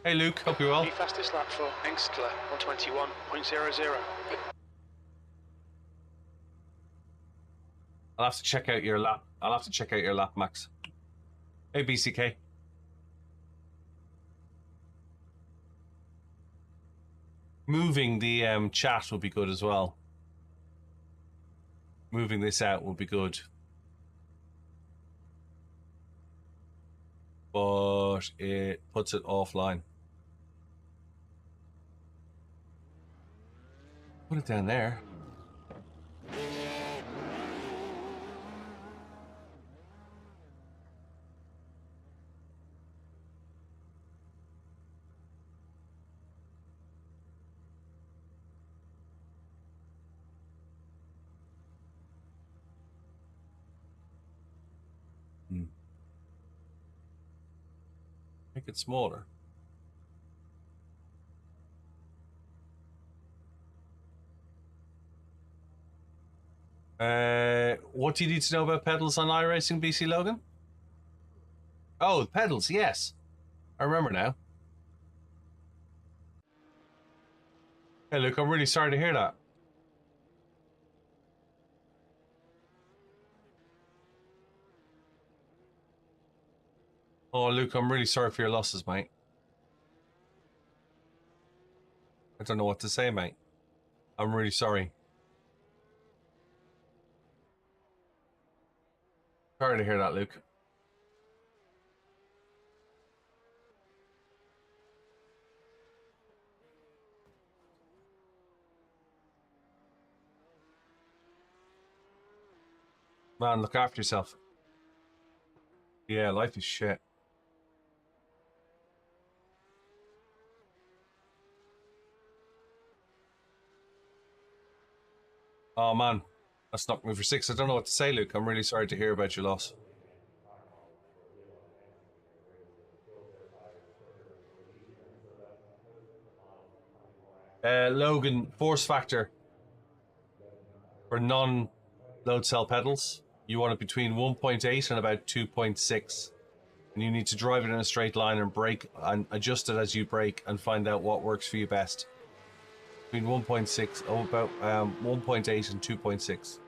Hey Luke, hope you're well. The fastest lap for Engstler, 121.00. I'll have to check out your lap. I'll have to check out your lap, Max. Hey BCK. Moving the chat will be good as well. Moving this out will be good. but it puts it offline. Put it down there. Make it smaller. What do you need to know about pedals on iRacing, BC Logan? Oh, pedals, yes. I remember now. Hey, look, I'm really sorry to hear that. Oh, Luke, I'm really sorry for your losses, mate. I don't know what to say, mate. I'm really sorry. Sorry to hear that, Luke. Man, look after yourself. Yeah, life is shit. Oh, man. That's knocked me for six. I don't know what to say, Luke. I'm really sorry to hear about your loss. Logan, force factor for non-load cell pedals. You want it between 1.8 and about 2.6. And you need to drive it in a straight line and brake and adjust it as you brake and find out what works for you best. Between 1.6, about 1.8 and 2.6.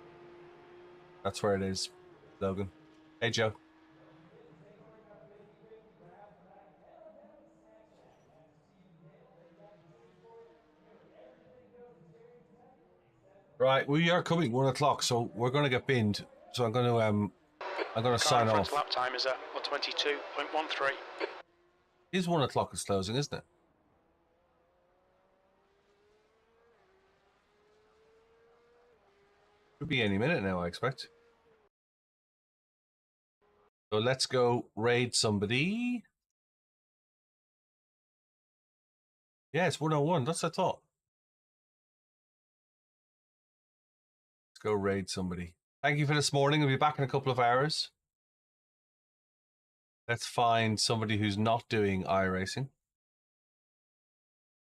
That's where it is, Logan. Hey, Joe. Right, we are coming 1 o'clock, so we're going to get binned. So I'm going to sign off. Lap time is at 1:22.13. It is 1 o'clock is closing, isn't it? Could be any minute now, I expect. So let's go raid somebody. Yeah, it's 101. That's what I thought. Let's go raid somebody. Thank you for this morning. We'll be back in a couple of hours. Let's find somebody who's not doing iRacing.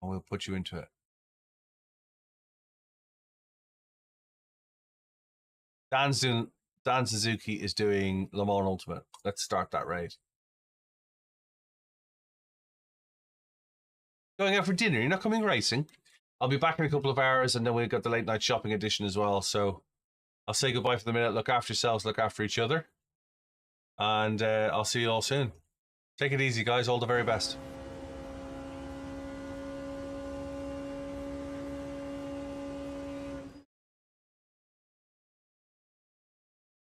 And we'll put you into it. Dan Suzuki is doing Le Mans Ultimate. Let's start that raid. Going out for dinner? You're not coming racing? I'll be back in a couple of hours, and then we've got the late night shopping edition as well. So I'll say goodbye for the minute. Look after yourselves, look after each other. And I'll see you all soon. Take it easy, guys. All the very best.